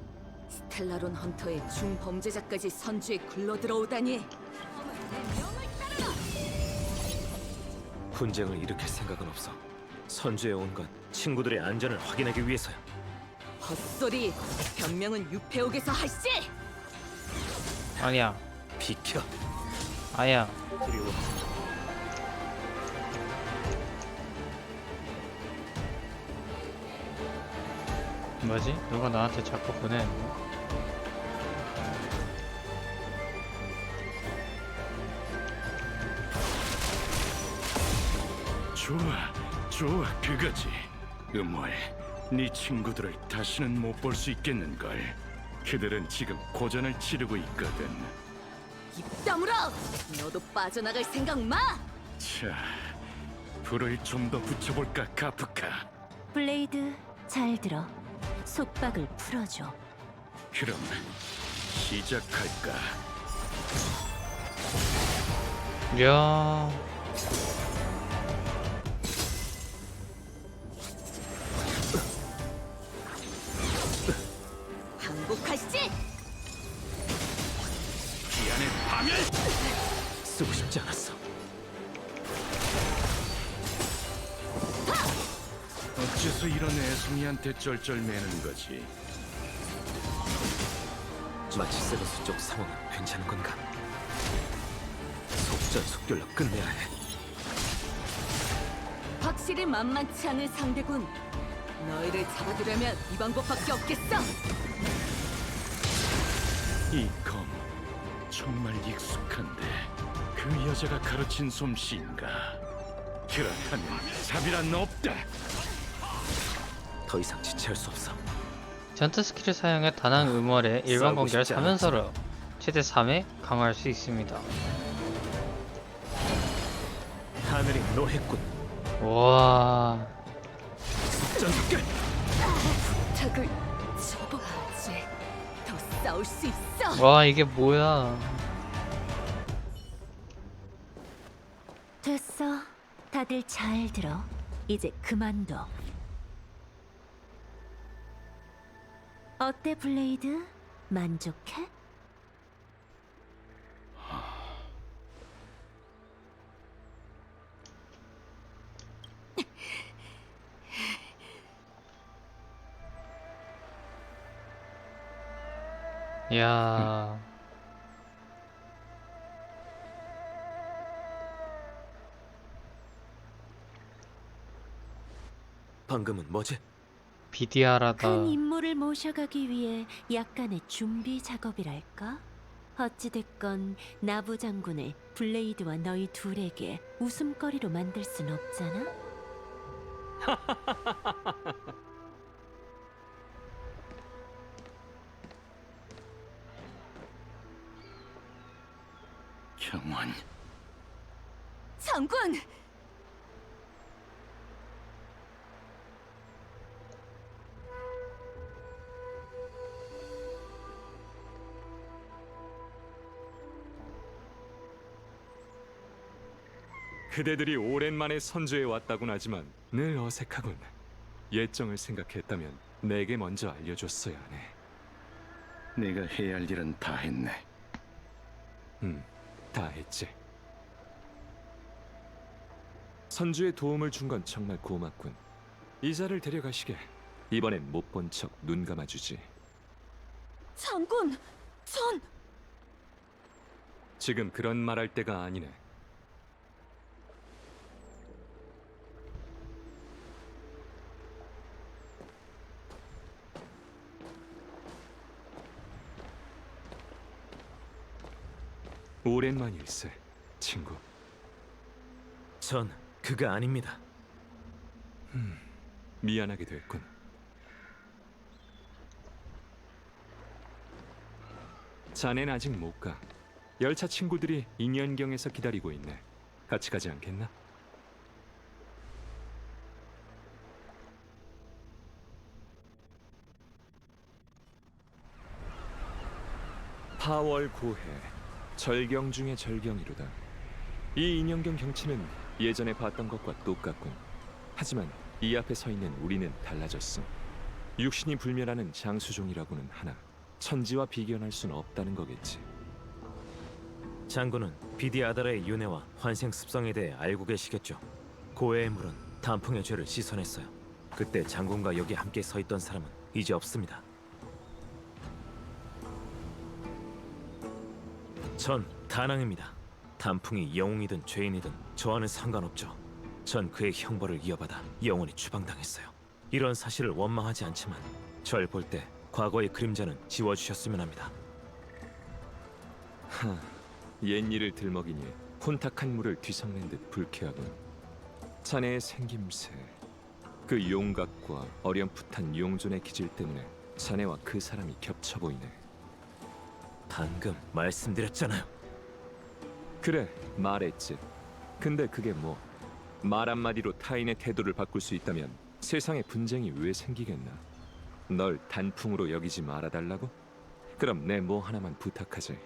스텔라론 헌터의 중범죄자까지 선주에 굴러들어오다니. 분쟁을 일으킬 생각은 없어. 선주에 온 건 친구들의 안전을 확인하기 위해서야. 헛소리. 변명은 유폐옥에서 하시. 아니야. 비켜. 아야. 두려워. 뭐지? 누가 나한테 자꾸 보내는 거? 좋아, 그거지. 음월, 네 친구들을 다시는 못 볼 수 있겠는걸. 그들은 지금 고전을 치르고 있거든. 입 다물어. 너도 빠져나갈 생각 마. 자, 불을 좀 더 붙여볼까, 카프카. 블레이드, 잘 들어. 속박을 풀어줘. 그럼 시작할까? 야. 항복하시지. 기안의 파멸! 쓰고 싶지 않았어. 어째서 이런 애송이한테 쩔쩔매는 거지? 마치 세버스 쪽 상황은 괜찮은 건가? 속전속결로 끝내야 해. 확실히 만만치 않은 상대군. 너희를 잡아두려면 이 방법밖에 없겠어. 이 검 정말 익숙한데 그 여자가 가르친 솜씨인가? 그렇다면 답이란 없다. 더 이상 지체할 수 없어. 전투 스킬을 사용해 다낭 음월의 일반 싸우고 공격을 싶지 사면서로 최대 3회 강화할 수 있습니다. 하늘이 노했군. 와. 속전속결. 부탁을 접어야지. 더 싸울 수 있어. 와, 이게 뭐야? 됐어. 다들 잘 들어. 이제 그만둬. 어때, 블레이드? 만족해? 야. 방금은 뭐지? 비디아라다. 큰 인물을 모셔가기 위해 약간의 준비 작업이랄까? 어찌됐건 나부 장군을 블레이드와 너희 둘에게 웃음거리로 만들 순 없잖아? 경원, 장군. 그대들이 오랜만에 선주에 왔다곤 하지만 늘 어색하군. 예정을 생각했다면 내게 먼저 알려줬어야 하네. 네가 해야 할 일은 다 했네. 다 했지. 선주에 도움을 준 건 정말 고맙군. 이자를 데려가시게. 이번엔 못 본 척 눈 감아주지. 장군, 전 지금 그런 말할 때가 아니네. 오랜만일세, 친구. 전 그가 아닙니다. 미안하게 됐군. 자넨 아직 못 가. 열차 친구들이 인연경에서 기다리고 있네. 같이 가지 않겠나? 파월 9회, 절경 중의 절경이로다. 이 인연경 경치는 예전에 봤던 것과 똑같군. 하지만 이 앞에 서 있는 우리는 달라졌어. 육신이 불멸하는 장수종이라고는 하나 천지와 비견할 수는 없다는 거겠지. 장군은 비디아다라의 윤회와 환생 습성에 대해 알고 계시겠죠. 고해의 물은 단풍의 죄를 씻어냈어요. 그때 장군과 여기 함께 서 있던 사람은 이제 없습니다. 전 다낭입니다. 단풍이 영웅이든 죄인이든 저와는 상관없죠. 전 그의 형벌을 이어받아 영원히 추방당했어요. 이런 사실을 원망하지 않지만 절 볼 때 과거의 그림자는 지워주셨으면 합니다. 옛일을 들먹이니 혼탁한 물을 뒤섞는 듯 불쾌하군. 자네의 생김새, 그 용각과 어렴풋한 용존의 기질 때문에 자네와 그 사람이 겹쳐 보이네. 방금 말씀드렸잖아요. 그래, 말했지. 근데 그게 뭐? 말 한마디로 타인의 태도를 바꿀 수 있다면 세상에 분쟁이 왜 생기겠나? 널 단풍으로 여기지 말아달라고? 그럼 내 뭐 하나만 부탁하지.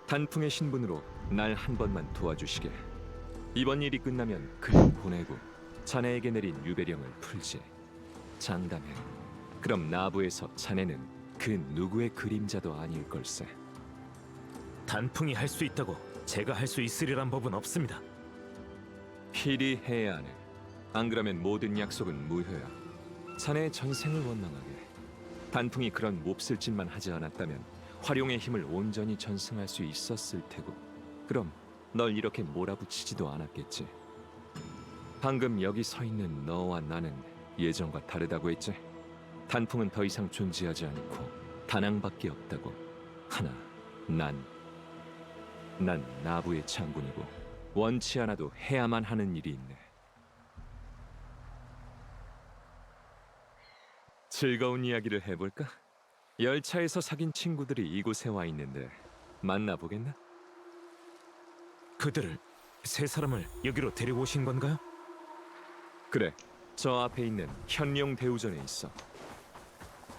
단풍의 신분으로 날 한 번만 도와주시게. 이번 일이 끝나면 그를 보내고 자네에게 내린 유배령을 풀지. 장담해. 그럼 나부에서 자네는 그 누구의 그림자도 아닐 걸세. 단풍이 할 수 있다고 제가 할 수 있으리란 법은 없습니다. 필히 해야 하네. 안 그러면 모든 약속은 무효야. 자네의 전생을 원망하게. 단풍이 그런 몹쓸 짓만 하지 않았다면 활용의 힘을 온전히 전승할 수 있었을 테고, 그럼 널 이렇게 몰아붙이지도 않았겠지. 방금 여기 서 있는 너와 나는 예전과 다르다고 했지. 단풍은 더 이상 존재하지 않고 다낭밖에 없다고. 하나, 난 나부의 장군이고 원치 않아도 해야만 하는 일이 있네. 즐거운 이야기를 해볼까? 열차에서 사귄 친구들이 이곳에 와 있는데 만나보겠나? 그들을, 세 사람을 여기로 데려오신 건가요? 그래, 저 앞에 있는 현룡 대우전에 있어.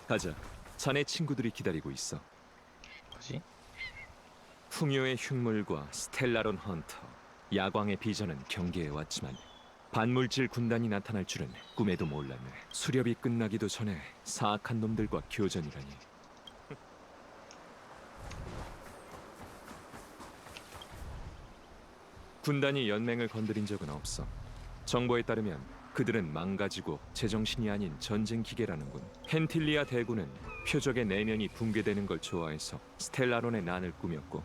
가자, 자네 친구들이 기다리고 있어. 뭐지? 풍요의 흉물과 스텔라론 헌터, 야광의 비전은 경계해 왔지만 반물질 군단이 나타날 줄은 꿈에도 몰랐네. 수렵이 끝나기도 전에 사악한 놈들과 교전이라니. 군단이 연맹을 건드린 적은 없어. 정보에 따르면 그들은 망가지고 제정신이 아닌 전쟁 기계라는군. 펜틸리아 대군은 표적의 내면이 붕괴되는 걸 좋아해서 스텔라론의 난을 꾸몄고,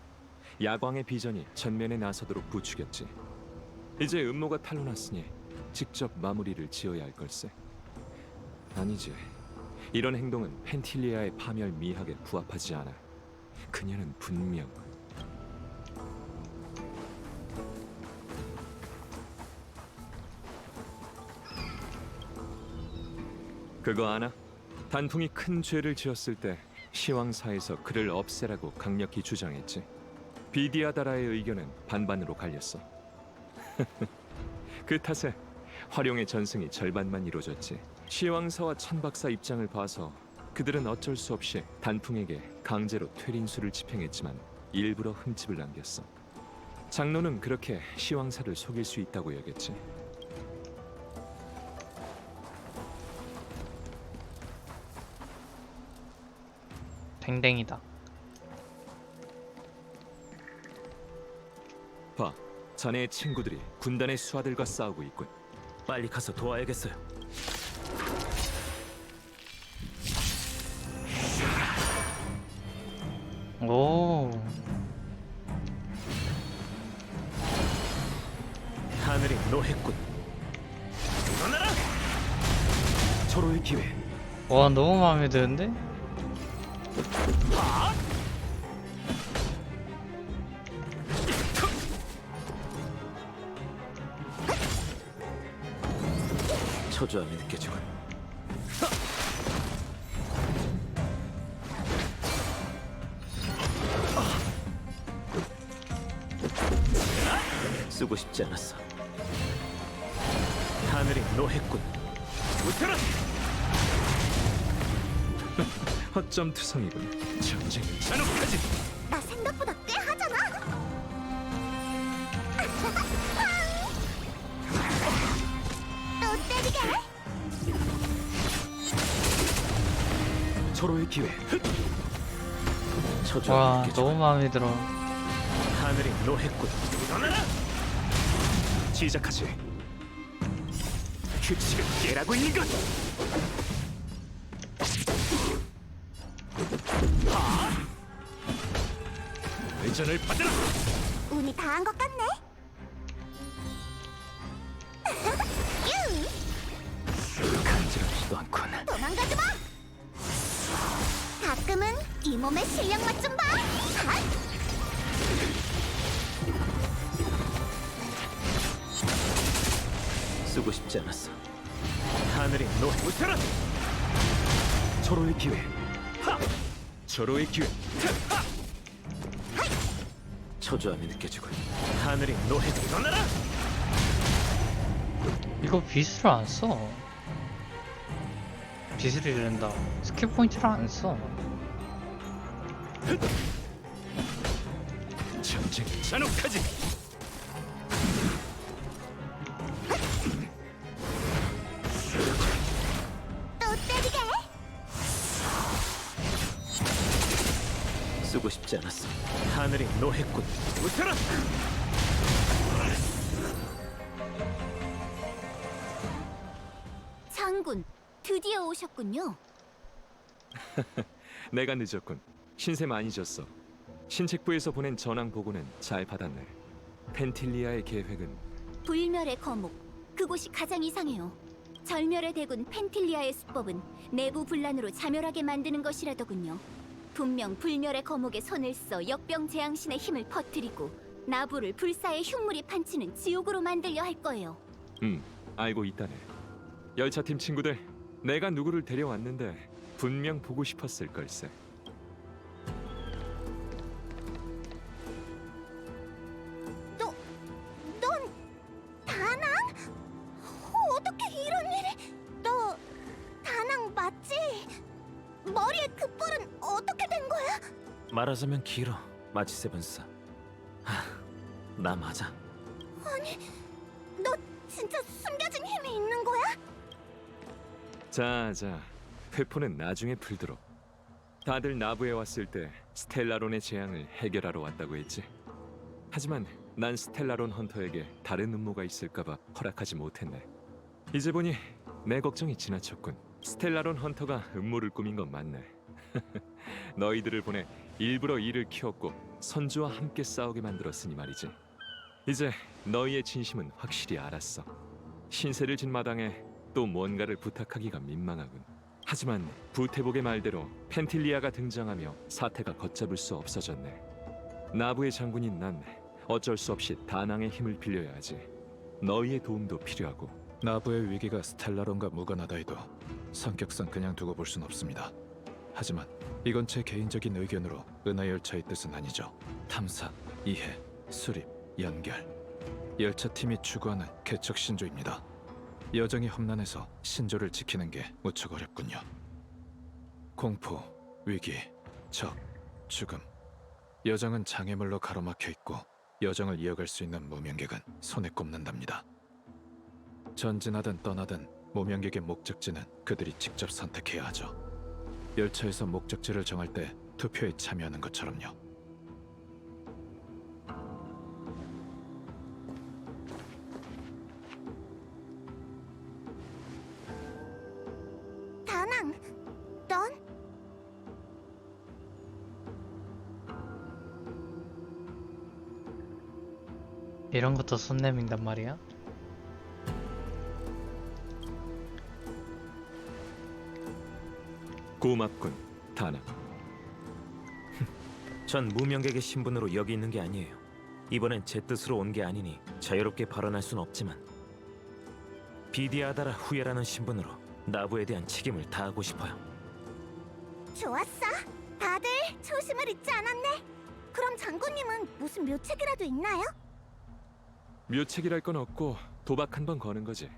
야광의 비전이 전면에 나서도록 부추겼지. 이제 음모가 탄로났으니 직접 마무리를 지어야 할 걸세. 아니지. 이런 행동은 펜틸리아의 파멸 미학에 부합하지 않아. 그녀는 분명 그거 아나? 단풍이 큰 죄를 지었을 때 시황사에서 그를 없애라고 강력히 주장했지. 비디아다라의 의견은 반반으로 갈렸어. 그 탓에 활용의 전승이 절반만 이루어졌지. 시황사와 천박사 입장을 봐서 그들은 어쩔 수 없이 단풍에게 강제로 퇴린수를 집행했지만 일부러 흠집을 남겼어. 장로는 그렇게 시황사를 속일 수 있다고 여겼지. 댕댕이다. 봐, 자네의 친구들이 군단의 수하들과 싸우고 있군. 빨리 가서 도와야겠어요. 오, 하늘이 노했군. 일어나라! 서로의 기회. 와 너무 마음에 드는데? 초조함이 느껴지군. 쓰고 싶지 않았어. 하늘이 노했군. 웃어라! 허점투성이군. 전쟁을 잔혹하지. 나 생각보다 꽤 하잖아. 또 때리게. 서로의 기회. 와, 너무 마음에 들어. 하늘이 노했군. 일어나라. 시작하지. 규칙을 깨라고 이것. 회전을 받으라. 운이 다 한 것 같네. 간지럽지도 않군. 도망가지 마. 가끔은 이 몸의 실력 맛 좀 봐. 핫! 쓰고 싶지 않았어. 하늘이 노. 웃어라. 서로의 기회. 하! 서로의 기회. 하! 초조함이 느껴지고. 하늘이 노해. 일어나라. 이거 빗을 안 써. 빗을 이른다. 스킬 포인트를 안 써. 전쟁이 잔혹하지. 또 때리게. 쓰고 싶지 않았어. 하늘이 노했군. 웃어라. 장군, 드디어 오셨군요. 내가 늦었군. 신세 많이 졌어. 신책부에서 보낸 전황 보고는 잘 받았네. 펜틸리아의 계획은 불멸의 거목, 그곳이 가장 이상해요. 절멸의 대군 펜틸리아의 수법은 내부 분란으로 자멸하게 만드는 것이라더군요. 분명 불멸의 거목에 손을 써 역병재앙신의 힘을 퍼뜨리고 나부를 불사의 흉물이 판치는 지옥으로 만들려 할 거예요. 알고 있다네. 열차팀 친구들, 내가 누구를 데려왔는데 분명 보고 싶었을 걸세. 넌 다낭? 어떻게 이런 일이? 너 다낭 맞지? 머리에 그 뿔은 어떻게 된 거야? 말하자면 길어. 마치 세븐스. 나 맞아. 아니, 너 진짜 숨겨진 힘이 있는 거야? 자, 회포는 나중에 풀도록. 다들 나부에 왔을 때 스텔라론의 재앙을 해결하러 왔다고 했지. 하지만 난 스텔라론 헌터에게 다른 음모가 있을까봐 허락하지 못했네. 이제 보니 내 걱정이 지나쳤군. 스텔라론 헌터가 음모를 꾸민 건 맞네. 너희들을 보내 일부러 이를 키웠고 선주와 함께 싸우게 만들었으니 말이지. 이제 너희의 진심은 확실히 알았어. 신세를 진 마당에 또 뭔가를 부탁하기가 민망하군. 하지만 부태복의 말대로 펜틸리아가 등장하며 사태가 걷잡을 수 없어졌네. 나부의 장군인 난 어쩔 수 없이 다낭의 힘을 빌려야 하지. 너희의 도움도 필요하고. 나부의 위기가 스텔라론과 무관하다 해도 성격상 그냥 두고 볼 순 없습니다. 하지만 이건 제 개인적인 의견으로 은하열차의 뜻은 아니죠. 탐사, 이해, 수립, 연결. 열차팀이 추구하는 개척 신조입니다. 여정이 험난해서 신조를 지키는 게 무척 어렵군요. 공포, 위기, 적, 죽음. 여정은 장애물로 가로막혀 있고 여정을 이어갈 수 있는 무명객은 손에 꼽는답니다. 전진하든 떠나든 무명객의 목적지는 그들이 직접 선택해야 하죠. 열차에서 목적지를 정할 때 투표에 참여하는 것처럼요. 다낭, 넌? 이런 것도 손 내민단 말이야? 고맙군, 다낭. 전 무명객의 신분으로 여기 있는 게 아니에요. 이번엔 제 뜻으로 온 게 아니니 자유롭게 발언할 순 없지만 비디아다라 후예라는 신분으로 나부에 대한 책임을 다하고 싶어요. 좋았어. 다들 초심을 잊지 않았네. 그럼 장군님은 무슨 묘책이라도 있나요? 묘책이랄 건 없고 도박 한 번 거는 거지.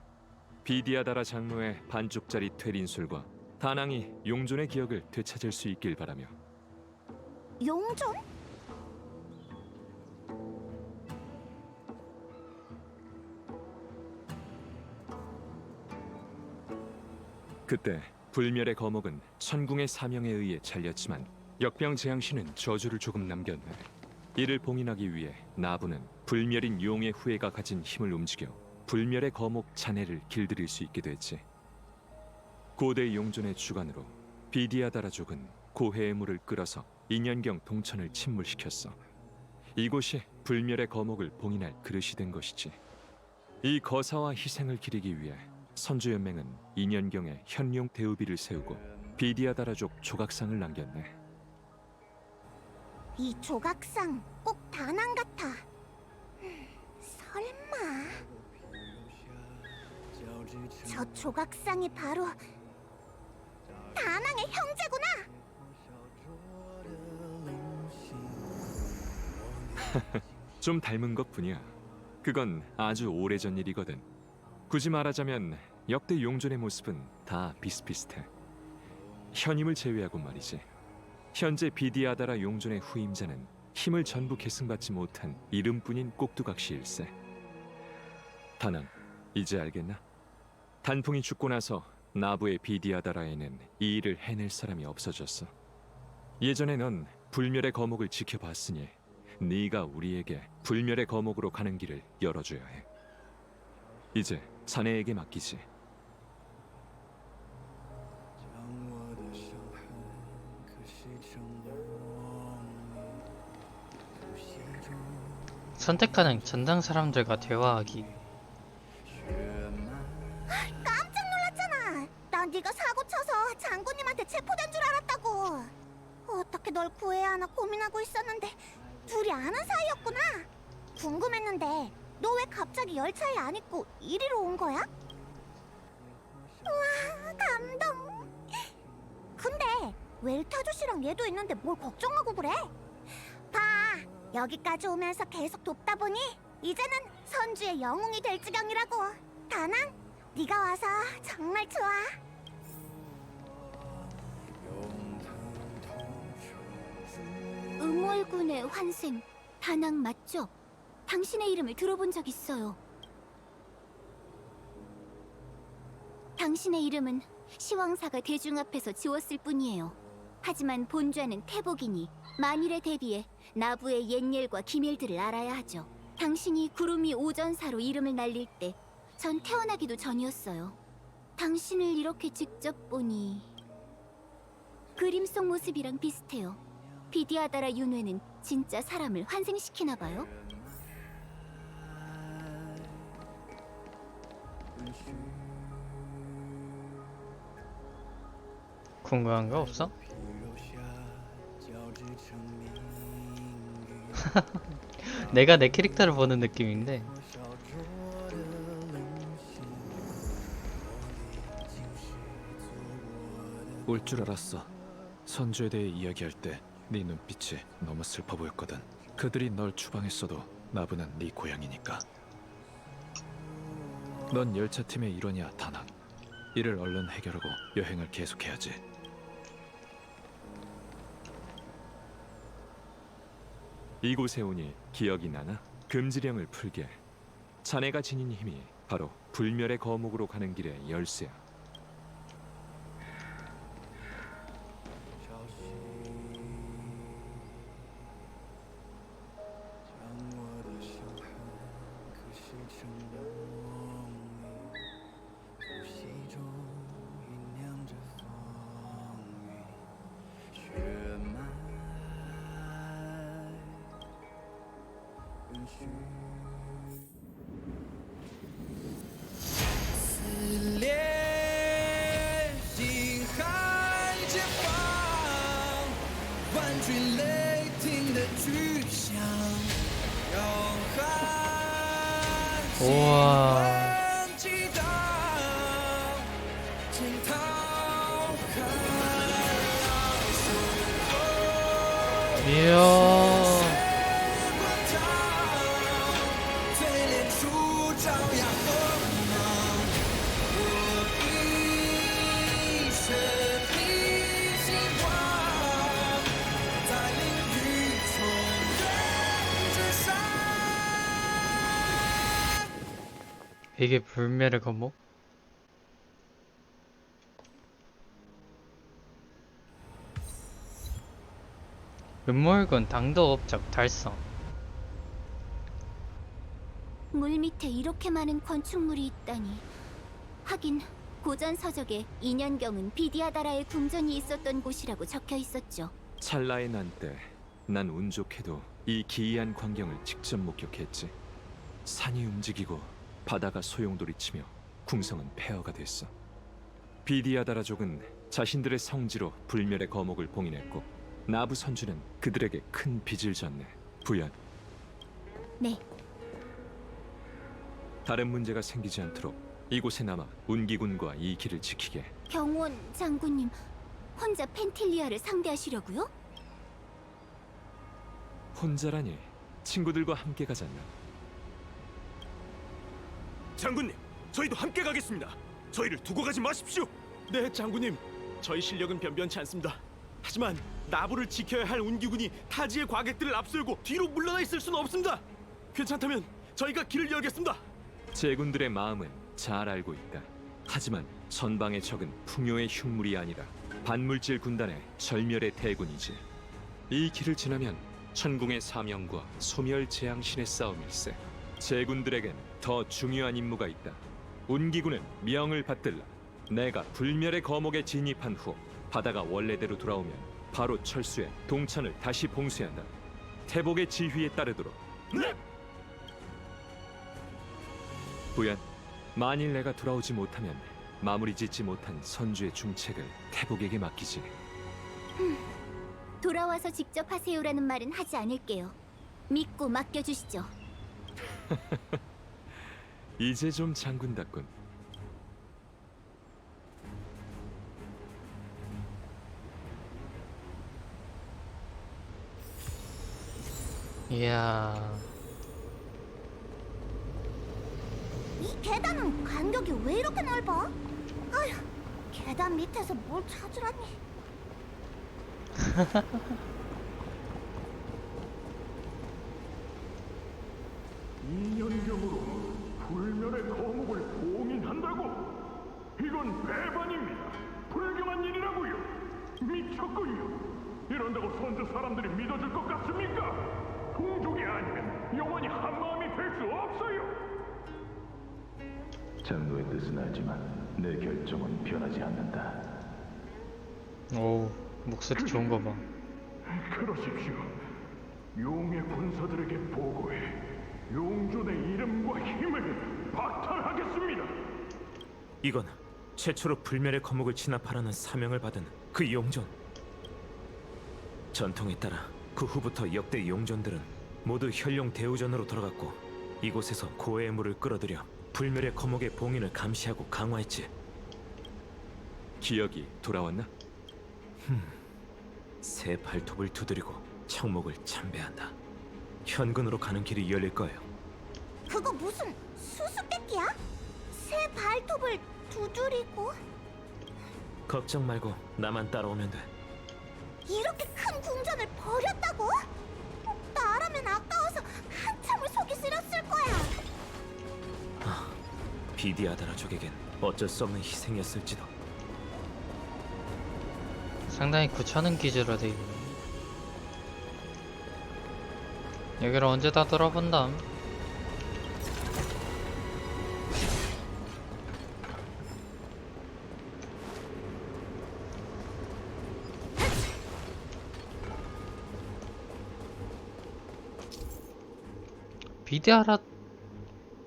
비디아다라 장로의 반쪽짜리 퇴린술과 다낭이 용존의 기억을 되찾을 수 있길 바라며. 용존? 그때 불멸의 거목은 천궁의 사명에 의해 잘렸지만 역병재앙신은 저주를 조금 남겼네. 이를 봉인하기 위해 나부는 불멸인 용의 후예가 가진 힘을 움직여 불멸의 거목 잔해를 길들일 수 있게 됐지. 고대 용존의 주관으로 비디아다라족은 고해의 물을 끌어서 인연경 동천을 침몰시켰어. 이곳이 불멸의 거목을 봉인할 그릇이 된 것이지. 이 거사와 희생을 기리기 위해 선주연맹은 인연경에 현룡 대우비를 세우고 비디아다라족 조각상을 남겼네. 이 조각상 꼭 다낭 같아. 설마 저 조각상이 바로 다낭의 형제구나. 좀 닮은 것뿐이야. 그건 아주 오래전 일이거든. 굳이 말하자면 역대 용존의 모습은 다 비슷비슷해. 현임을 제외하고 말이지. 현재 비디아다라 용존의 후임자는 힘을 전부 계승받지 못한 이름뿐인 꼭두각시일세. 다낭, 이제 알겠나? 단풍이 죽고 나서 나부의 비디아다라에는 이 일을 해낼 사람이 없어졌어. 예전에 넌 불멸의 거목을 지켜봤으니 네가 우리에게 불멸의 거목으로 가는 길을 열어줘야 해. 이제 자네에게 맡기지. 선택하는 전당 사람들과 대화하기. 깜짝 놀랐잖아. 난 네가 사고 쳐서 장군님한테 체포된 줄 알았다고. 어떻게 널 구해야 하나 고민하고 있었는데 둘이 아는 사이였구나. 궁금했는데 너 왜 갑자기 열차에 안 있고 이리로 온 거야? 우와, 감동. 근데 웰타조 씨랑 얘도 있는데 뭘 걱정하고 그래? 봐, 여기까지 오면서 계속 돕다 보니 이제는 선주의 영웅이 될 지경이라고. 다낭, 네가 와서 정말 좋아. 응월군의 환생, 다낭 맞죠? 당신의 이름을 들어본 적 있어요. 당신의 이름은 시황사가 대중 앞에서 지웠을 뿐이에요. 하지만 본좌는 태복이니 만일에 대비해 나부의 옛일과 기밀들을 알아야 하죠. 당신이 구름이 오전사로 이름을 날릴 때 전 태어나기도 전이었어요. 당신을 이렇게 직접 보니 그림 속 모습이랑 비슷해요. 비디아다라 윤회는 진짜 사람을 환생시키나 봐요. 궁금한 거 없어? 내가 내 캐릭터를 보는 느낌인데. 올 줄 알았어. 선주에 대해 이야기할 때 네 눈빛이 너무 슬퍼 보였거든. 그들이 널 추방했어도 나부는 네 고향이니까. 넌 열차팀의 일원이야, 다낭. 이를 얼른 해결하고 여행을 계속해야지. 이곳에 오니 기억이 나나? 금지령을 풀게. 자네가 지닌 힘이 바로 불멸의 거목으로 가는 길의 열쇠야. 우와. 이야. 이게 불멸의 거목? 음모획은 당도 업적 달성. 물 밑에 이렇게 많은 건축물이 있다니. 하긴 고전 서적에 2년경은 비디아다라의 궁전이 있었던 곳이라고 적혀 있었죠. 찰나의 난 때 난 운 좋게도 이 기이한 광경을 직접 목격했지. 산이 움직이고 바다가 소용돌이치며 궁성은 폐허가 됐어. 비디아다라족은 자신들의 성지로 불멸의 거목을 봉인했고 나부 선주는 그들에게 큰 빚을 졌네. 부연. 네. 다른 문제가 생기지 않도록 이곳에 남아 운기군과 이 길을 지키게. 경원 장군님, 혼자 펜틸리아를 상대하시려고요? 혼자라니 친구들과 함께 가잖아. 장군님, 저희도 함께 가겠습니다. 저희를 두고 가지 마십시오. 네, 장군님. 저희 실력은 변변치 않습니다. 하지만 나부를 지켜야 할 운기군이 타지의 과객들을 앞세우고 뒤로 물러나 있을 수는 없습니다. 괜찮다면 저희가 길을 열겠습니다. 제군들의 마음은 잘 알고 있다. 하지만 전방의 적은 풍요의 흉물이 아니라 반물질 군단의 절멸의 대군이지. 이 길을 지나면 천궁의 사명과 소멸 재앙신의 싸움일세. 제군들에겐 더 중요한 임무가 있다. 운기군은 명을 받들라. 내가 불멸의 거목에 진입한 후 바다가 원래대로 돌아오면 바로 철수해 동천을 다시 봉쇄한다. 태복의 지휘에 따르도록. 네! 부연, 만일 내가 돌아오지 못하면 마무리 짓지 못한 선주의 중책을 태복에게 맡기지. 돌아와서 직접 하세요라는 말은 하지 않을게요. 믿고 맡겨주시죠. 이제 좀 장군답군. 이야. 이 계단은 간격이 왜 이렇게 넓어? 아휴, 계단 밑에서 뭘 찾으라니. 2년경으로 불멸의 거목을 봉인한다고? 이건 배반입니다. 불경한 일이라고요. 미쳤군요. 이런다고 선주 사람들이 믿어줄 것 같습니까? 동족이 아니면 영원히 한 마음이 될 수 없어요. 장로의 뜻은 알지만 내 결정은 변하지 않는다. 오우, 목소리 좋은 거 봐. 그러십시오. 용의 군사들에게 보고해 용존의 이름과 힘을 박탈하겠습니다. 이건 최초로 불멸의 거목을 진압하라는 사명을 받은 그 용존. 전통에 따라 그 후부터 역대 용존들은 모두 혈룡 대우전으로 돌아갔고 이곳에서 고해의 물을 끌어들여 불멸의 거목의 봉인을 감시하고 강화했지. 기억이 돌아왔나? 새 발톱을 두드리고 청목을 참배한다. 현근으로 가는 길이 열릴 거예요. 그거 무슨 수수께끼야? 새 발톱을 두드리고? 걱정 말고 나만 따라오면 돼. 이렇게 큰 궁전을 버렸다고? 나라면 아까워서 한참을 속이 쓰렸을 거야. 비디아다라족에겐 어쩔 수 없는 희생이었을지도. 상당히 구차는 기지로 돼 있네. 여기를 언제 다 돌아본담?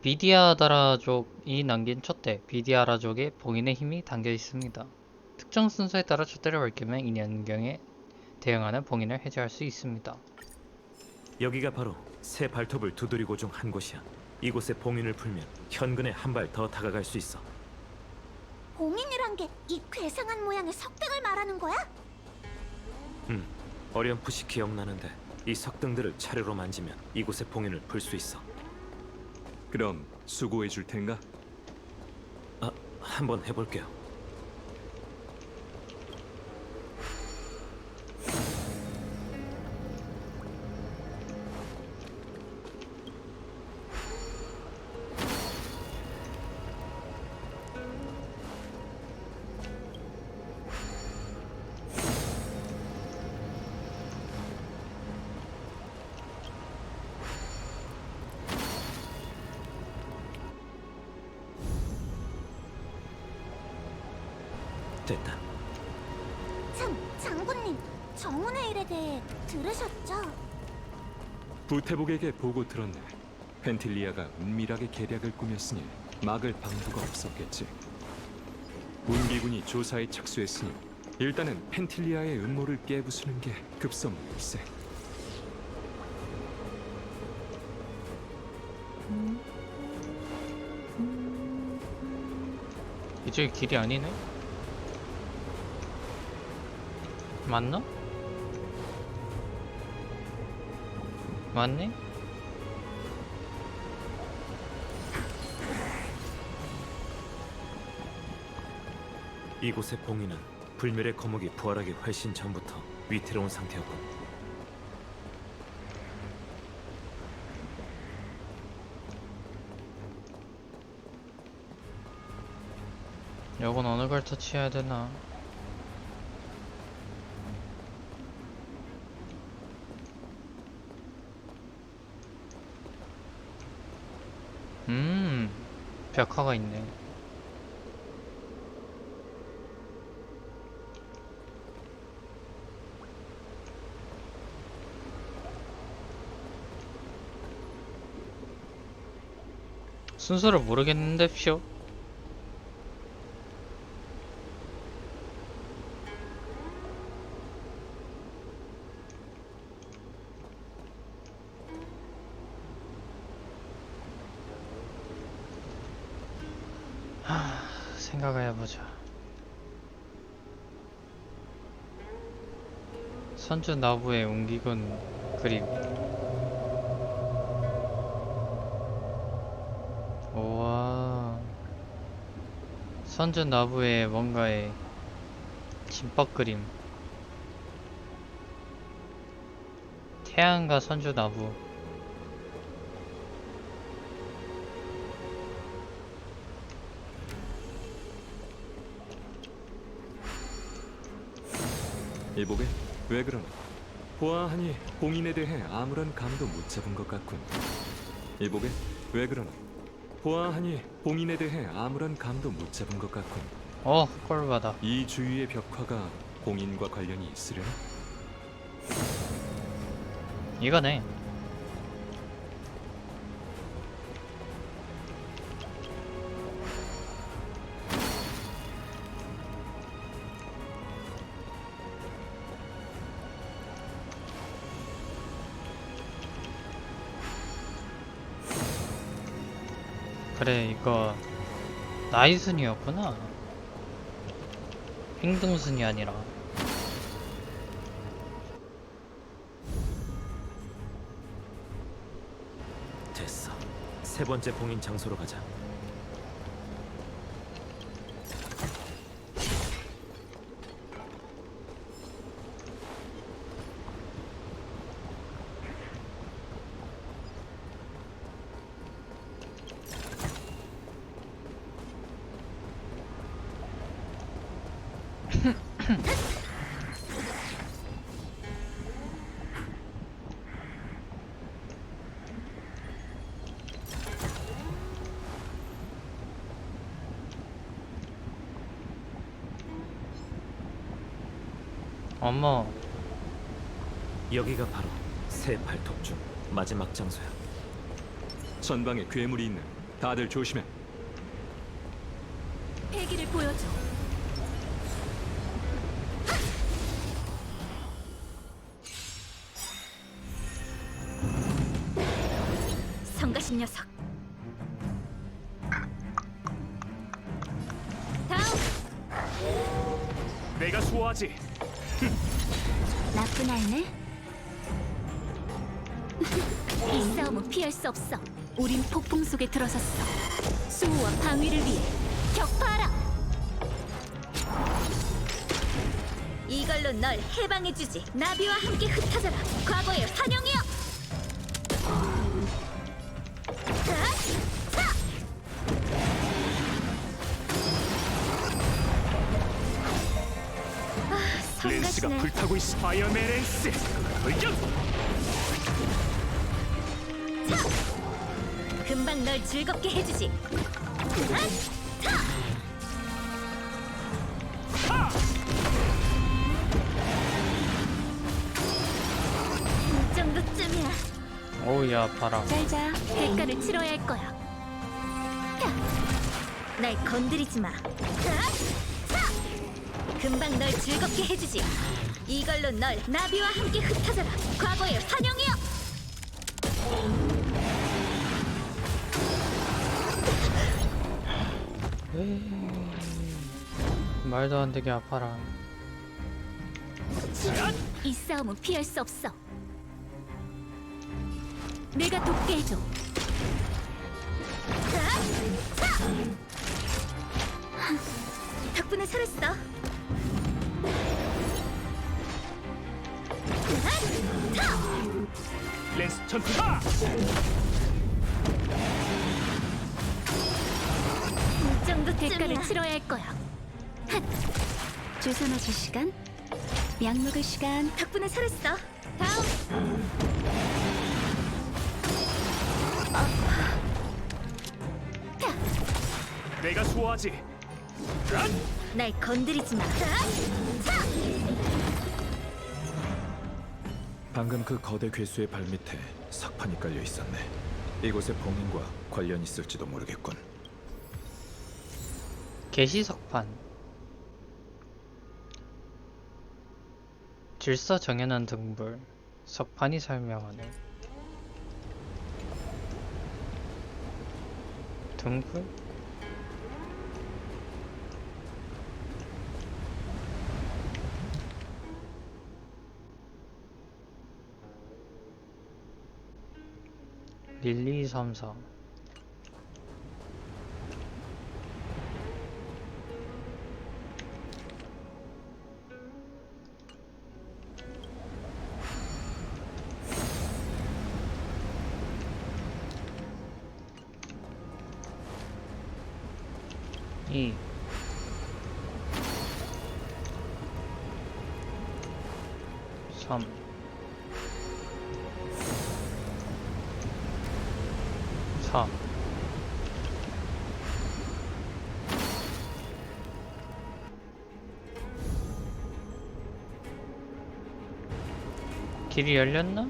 비디아다라족이 남긴 촛대, 비디아라족의 봉인의 힘이 담겨 있습니다. 특정 순서에 따라 촛대를 밝히면 2년경에 대응하는 봉인을 해제할 수 있습니다. 여기가 바로 새 발톱을 두드리고 중 한 곳이야. 이곳에 봉인을 풀면 현근에 한 발 더 다가갈 수 있어. 봉인이란 게 이 괴상한 모양의 석등을 말하는 거야? 어렴풋이 기억나는데 이 석등들을 차례로 만지면 이곳에 봉인을 풀 수 있어. 그럼 수고해 줄 텐가? 한번 해볼게요. 됐다. 참, 장군님, 정운의 일에 대해 들으셨죠? 부태복에게 보고 들었네. 펜틸리아가 은밀하게 계략을 꾸몄으니 막을 방도가 없었겠지. 운기군이 조사에 착수했으니 일단은 펜틸리아의 음모를 깨부수는 게 급선무일세. 이쪽이 길이 아니네? 맞나? 맞네? 이곳의 봉인은 불멸의 거목이 부활하기 훨씬 전부터 위태로운 상태였군. 요건 어느 걸 터치해야 되나? 벽화가 있네. 순서를 모르겠는데 퓨? 생각을 해보자. 선주 나부의 웅기군 그림. 우와. 선주 나부의 뭔가의 진법 그림. 태양과 선주 나부. 일복에 왜 그러나? 보아하니 봉인에 대해 아무런 감도 못 잡은 것 같군. 일복에 왜 그러나? 보아하니 봉인에 대해 아무런 감도 못 잡은 것 같군. 꼴받아. 이 주위의 벽화가 봉인과 관련이 있으려나? 이거네. 그래, 이거 나이순이었구나. 행동순이 아니라. 됐어. 세 번째 봉인 장소로 가자. 어머, 여기가 바로 새 발톱 중 마지막 장소야. 전방에 괴물이 있네. 다들 조심해. 패기를 보여줘. 성가신 녀석. 다음. 내가 수호하지. 나쁜 아이네. 이 싸움은 피할 수 없어. 우린 폭풍 속에 들어섰어. 수호와 방위를 위해 격파하라. 이걸로 널 해방해주지. 나비와 함께 흩어져라. 과거의 환영이여. 렌스가 불타고 있어. 파이어맨 렌스. 돌격. 금방 널 즐겁게 해주지. 하! 오우야 봐라. 잘자. 대가를 치러야 할 거야. 날 건드리지 마. 금방 널 즐겁게 해주지. 이걸로 널 나비와 함께 흩어져라. 과거의 환영이여. 말도 안 되게 아파라. 이 싸움은 피할 수 없어. 내가 돕게 해줘. 덕분에 살았어. 랜스 전투다! 이 정도 대가를 치러야 할 거야. 주사 맞을 시간, 약 먹을 시간. 덕분에 살았어. 다음. 내가 수호하지. 날 건드리지 마. 방금 그 거대 괴수의 발밑에 석판이 깔려 있었네. 이곳의 봉인과 관련이 있을지도 모르겠군. 게시석판. 질서 정연한 등불. 석판이 설명하네. 등불? 릴리 3사. 이 삼 사 길이 열렸나?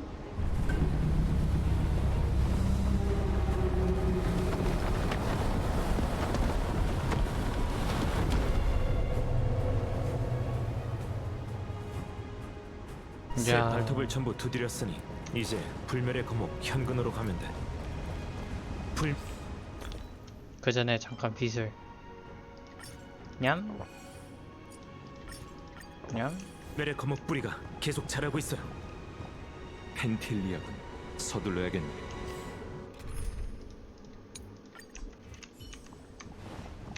새 야. 발톱을 전부 두드렸으니 이제 불멸의 거목 현근으로 가면 돼. 그 전에 잠깐 빗을. 냠. 냠. 불멸의 거목 뿌리가 계속 자라고 있어요. 펜틸리아군. 서둘러야겠네.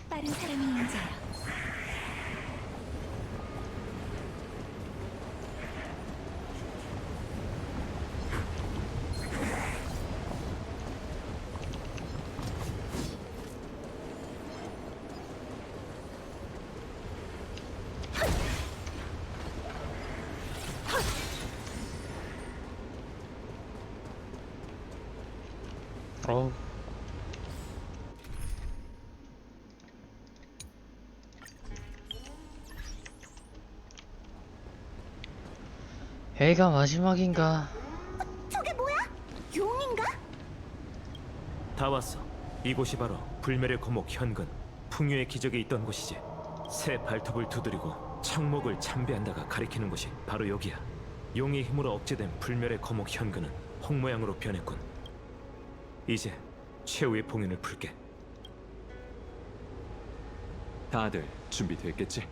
빠른 사람이 인자야. 어우. 애가 마지막인가? 저게 뭐야? 용인가? 다 왔어. 이곳이 바로 불멸의 거목 현근, 풍요의 기적이 있던 곳이지. 새 발톱을 두드리고 청목을 참배한다가 가리키는 곳이 바로 여기야. 용의 힘으로 억제된 불멸의 거목 현근은 홍 모양으로 변했군. 이제 최후의 봉인을 풀게. 다들 준비됐겠지?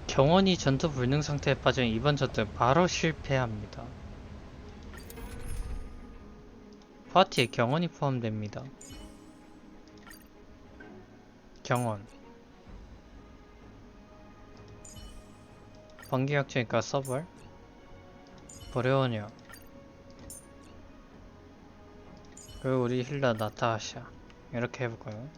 경원이 전투 불능 상태에 빠진 이번 전투는 바로 실패합니다. 파티에 경원이 포함됩니다. 경원 번개약체니까 서벌 버려오냐 그리고 우리 힐러 나타샤 이렇게 해볼까요?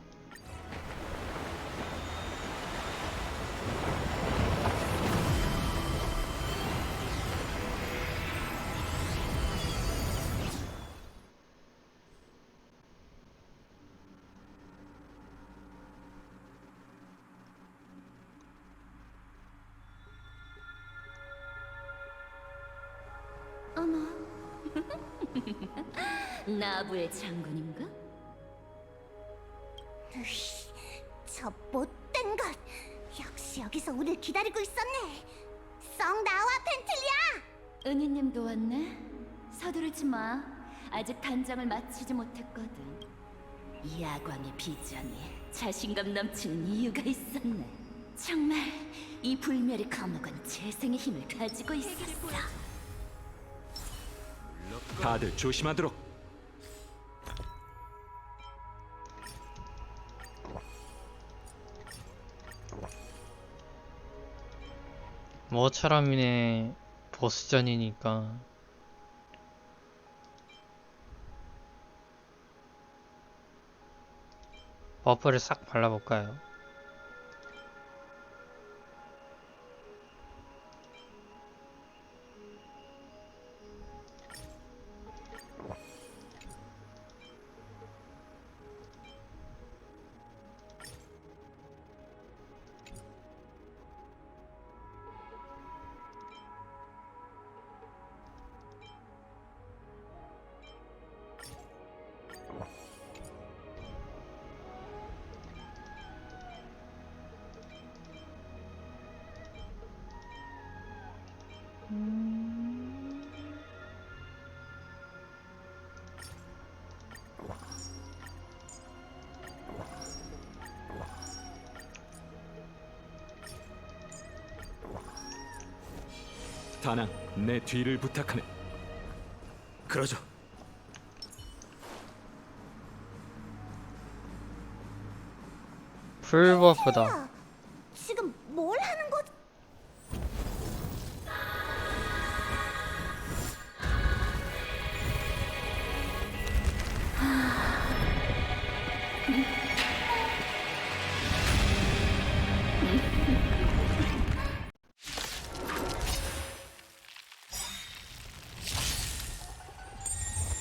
나부의 장군인가? 으이, 저 못된 것. 역시 여기서 우릴 기다리고 있었네. 썩 나와, 펜틀리아! 은희님도 왔네? 서두르지 마. 아직 단장을 마치지 못했거든. 야광의 비전이 자신감 넘치는 이유가 있었네. 정말 이 불멸의 감옥은 재생의 힘을 가지고 있었어. 다들 조심하도록. 뭐처럼이네 보스전이니까. 버프를 싹 발라볼까요? 다낭, 내 뒤를 부탁하네. 그러죠. 풀버프다. 지금 뭘 하는 거지?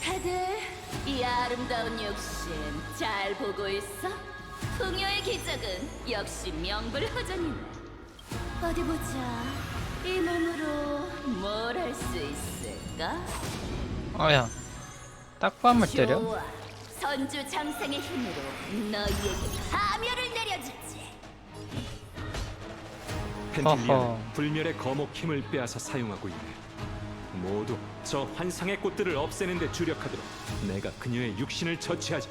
다들 이 아름다운 욕심 잘 보고 있어? 풍요의 기적은 역시 명불허전이네. 어디 보자. 이 몸으로 뭘 할 수 있을까? 어야, 딱밤을 때려? 좋아. 선주 장생의 힘으로 너희에게 파멸을 내려주지. 펜틸리아는 허허. 불멸의 거목 힘을 빼앗아 사용하고 있네. 모두 저 환상의 꽃들을 없애는 데 주력하도록 내가 그녀의 육신을 처치하지.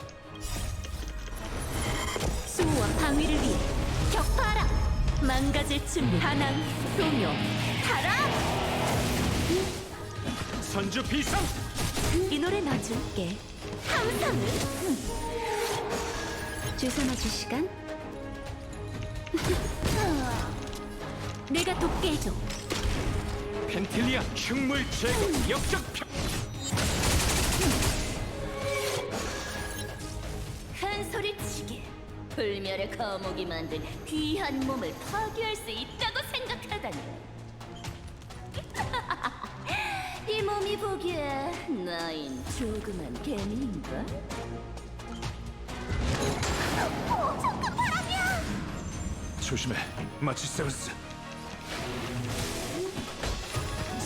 수호와 방위를 위해 격파하라. 망가질 준비. 하남, 소묘, 타라. 선주 비상! 이 노래 넣어줄게. 함성을. 주선아주 시간. 내가 돕게 해줘. 펜틸리아 흉물 제거 역적평! 큰 소리치게. 불멸의 거목이 만든 귀한 몸을 파괴할 수 있다고 생각하다니. 이 몸이 보기에 너인 조그만 개미인가? 잠깐 바람이야! 조심해, 마치세우스.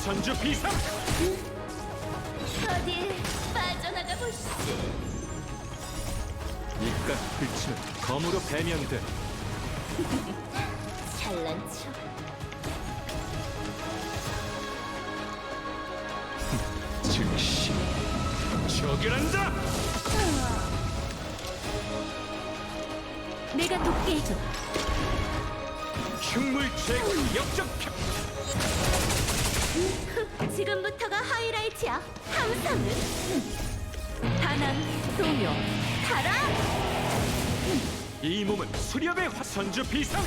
선주 비상! 어디 빠져나가 보시지. 입가 그치면 검으로 배면돼. 잘난 척. 즉시 저결한다! 내가 돕게 해줘. 흉물 제거 역적평! 지금부터가 하이라이트야. 함성을. 다낭, 소묘, 타라. 이 몸은 수렵의 화선주 비상!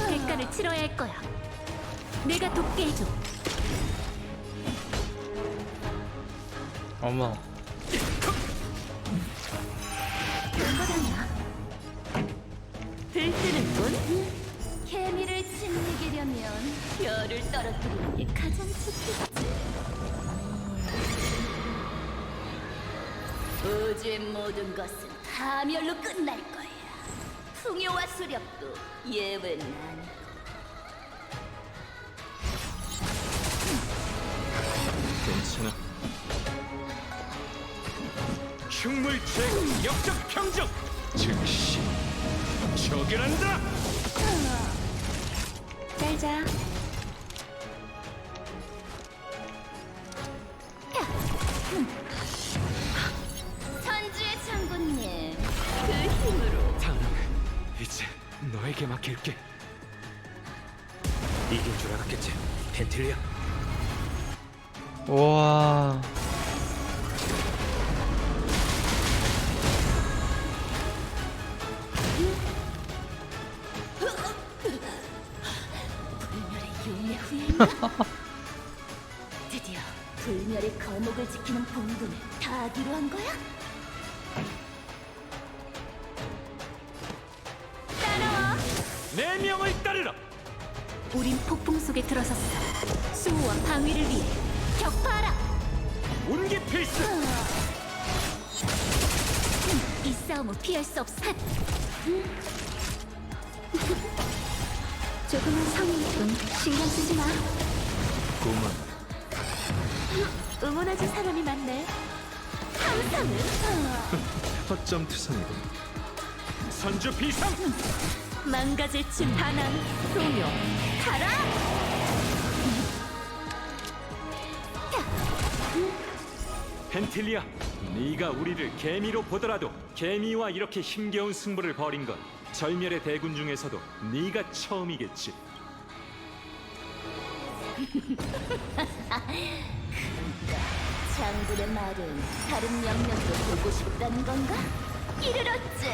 대가를 치러야 할 거야. 내가 돕게 해줘. 어머, 연거당이야. 들뜨는군. 케미를 짓이기려면 별을 떨어뜨리는 게 가장 좋겠지. 우주의 모든 것은 파멸로 끝날 거야. 풍요와 수렵도 예외는 아니고. 괜찮아. 흉물 제거, 역적 평정, 즉시 처결한다. 잘자. 선주의 장군님, 그 힘으로. 다음 이제 너에게 맡길게. 이긴 줄 알았겠지. 펜틸리아. 우와. 불멸의 용의 후예인가? 드디어 불멸의 거목을 지키는 본분을 다 하기로 한 거야? 따라와. 내 명을 따르라. 우린 폭풍 속에 들어섰어. 수호와 방위를 위해 격파하라. 운기 필수. 이 싸움은 피할 수 없어. 조금은 성의일 뿐 신경 쓰지 마. 고마워. 응원해줄 사람이 많네. 항상은 허점 투성이군. 선주 비상. 망가질 침 반항 동요 가라. 펜틸리아, 네가 우리를 개미로 보더라도 개미와 이렇게 힘겨운 승부를 벌인 건 절멸의 대군 중에서도 네가 처음이겠지. 장군의 말은 다른 영역도 보고 싶다는 건가? 이르렀지.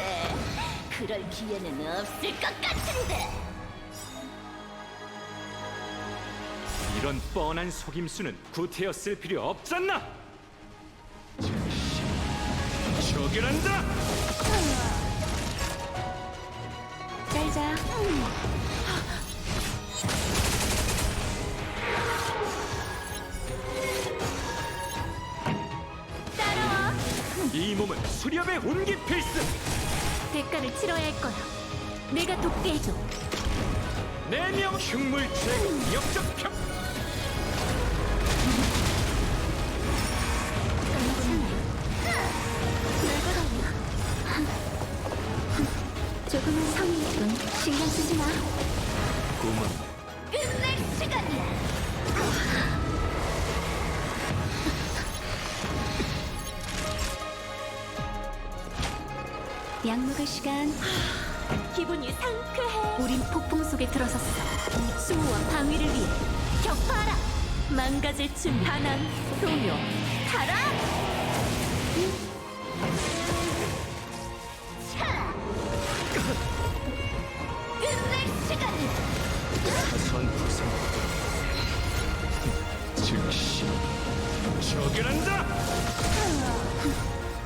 그럴 기회는 없을 것 같은데. 이런 뻔한 속임수는 구태여 필요 없잖아. 즉시 처결한다. 잘자. 따라와. 이 몸은 수렵의 운기 필수. 대가를 치러야 할 거야. 내가 돕게 해줘. 내명 흉물 제거, 역적 평. 조금은 성의일 뿐 신경 쓰지 마. 고마워. 끝낼 시간이야. 약 먹을 시간. 기분이 상쾌해. 우린 폭풍 속에 들어섰어. 수호와 방위를 위해 격파하라. 망가질 춤 반항 동요 가라. 차. 끝낼 시간이야. 선부성 즉시 처결한다.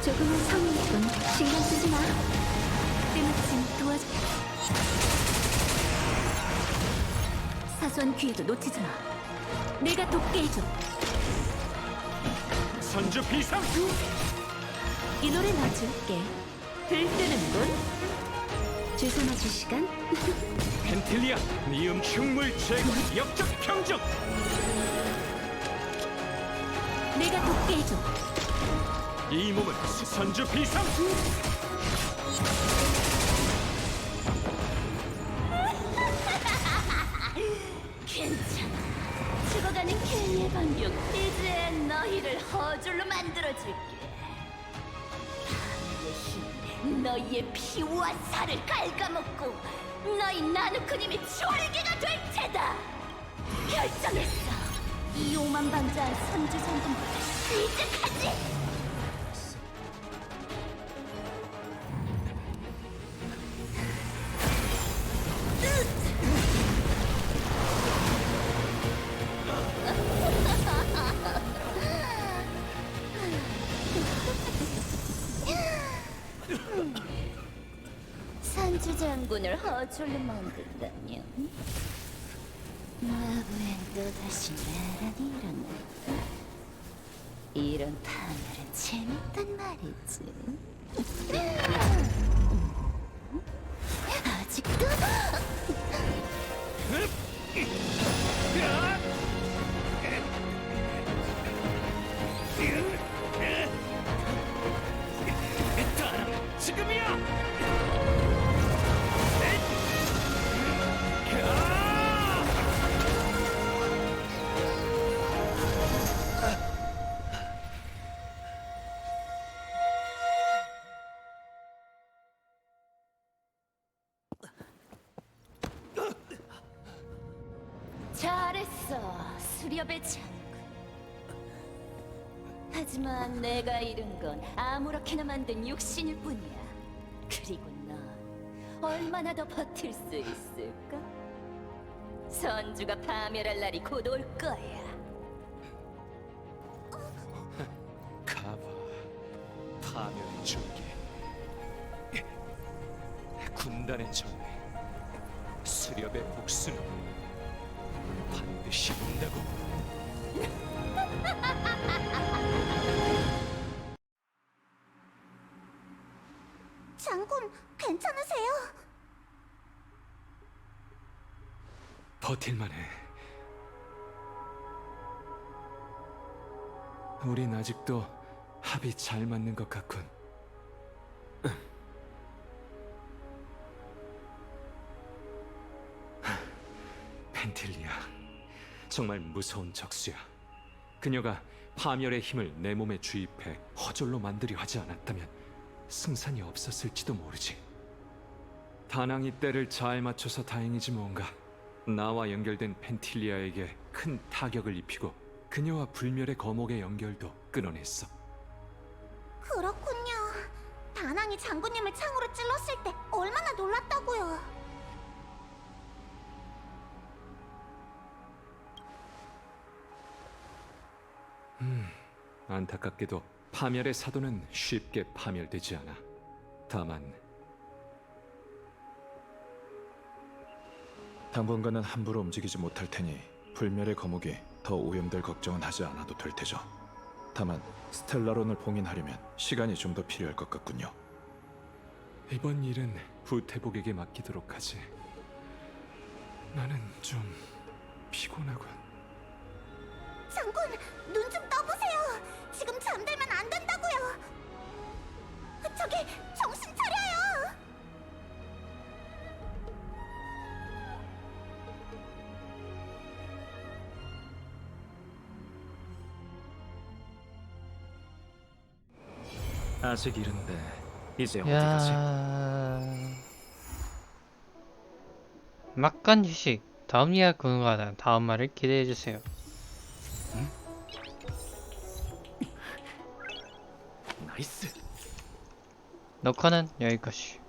조금은 성의일 뿐 신경 쓰지 마. 때마침 도와줘. 사소한 기회도 놓치지 마. 내가 돕게 해줘. 선주 비상. 이 노래 넣어줄게. 들뜨는군. 주소 맞출 시간. 펜틸리아, 니움 흉물 제거, 역적 평정. 내가 돕게 해줘. 이 몸은 선주 비상. 괜찮아. 죽어가는 개미의 반격. 이제 너희를 허줄로 만들어줄게. 바위의 힘, 너희의 피와 살을 갉아먹고 너희 나누크님이 졸개가 될 테다. 결정했어. 이 오만방자한 선주 성공부터 시작하지. 선주 장군을 허줄로 만든다뇨. 나부엔 또다시 나란히 일어났다. 이런 파멸은 재밌단 말이지. 아직도 잘했어, 수렵의 장군. 하지만 내가 잃은 건 아무렇게나 만든 육신일 뿐이야. 그리고 넌 얼마나 더 버틸 수 있을까? 선주가 파멸할 날이 곧 올 거야. 가봐. 파멸의 줄기. 군단의 정리. 수렵의 복수는 반드시 온다고. 장군, 괜찮으세요? 버틸만해. 우린 아직도 합이 잘 맞는 것 같군. 펜틸리아, 정말 무서운 적수야. 그녀가 파멸의 힘을 내 몸에 주입해 허졸로 만들려 하지 않았다면 승산이 없었을지도 모르지. 다낭이 때를 잘 맞춰서 다행이지 뭔가. 나와 연결된 펜틸리아에게 큰 타격을 입히고 그녀와 불멸의 거목의 연결도 끊어냈어. 그렇군요. 다낭이 장군님을 창으로 찔렀을 때 얼마나 놀랐다고요. 안타깝게도 파멸의 사도는 쉽게 파멸되지 않아. 다만 당분간은 함부로 움직이지 못할 테니 불멸의 거목이 더 오염될 걱정은 하지 않아도 될 테죠. 다만 스텔라론을 봉인하려면 시간이 좀 더 필요할 것 같군요. 이번 일은 후퇴복에게 맡기도록 하지. 나는 좀 피곤하군. 장군, 눈 좀 떠보세요. 지금 잠들면 안 된다고요. 저기, 정신 차려요. 아직 이른데 이제 어디 야... 가지? 막간 휴식. 다음 이야기 궁금하다면 다음 말을 기대해주세요. 나이스. 녹화는 여기까지.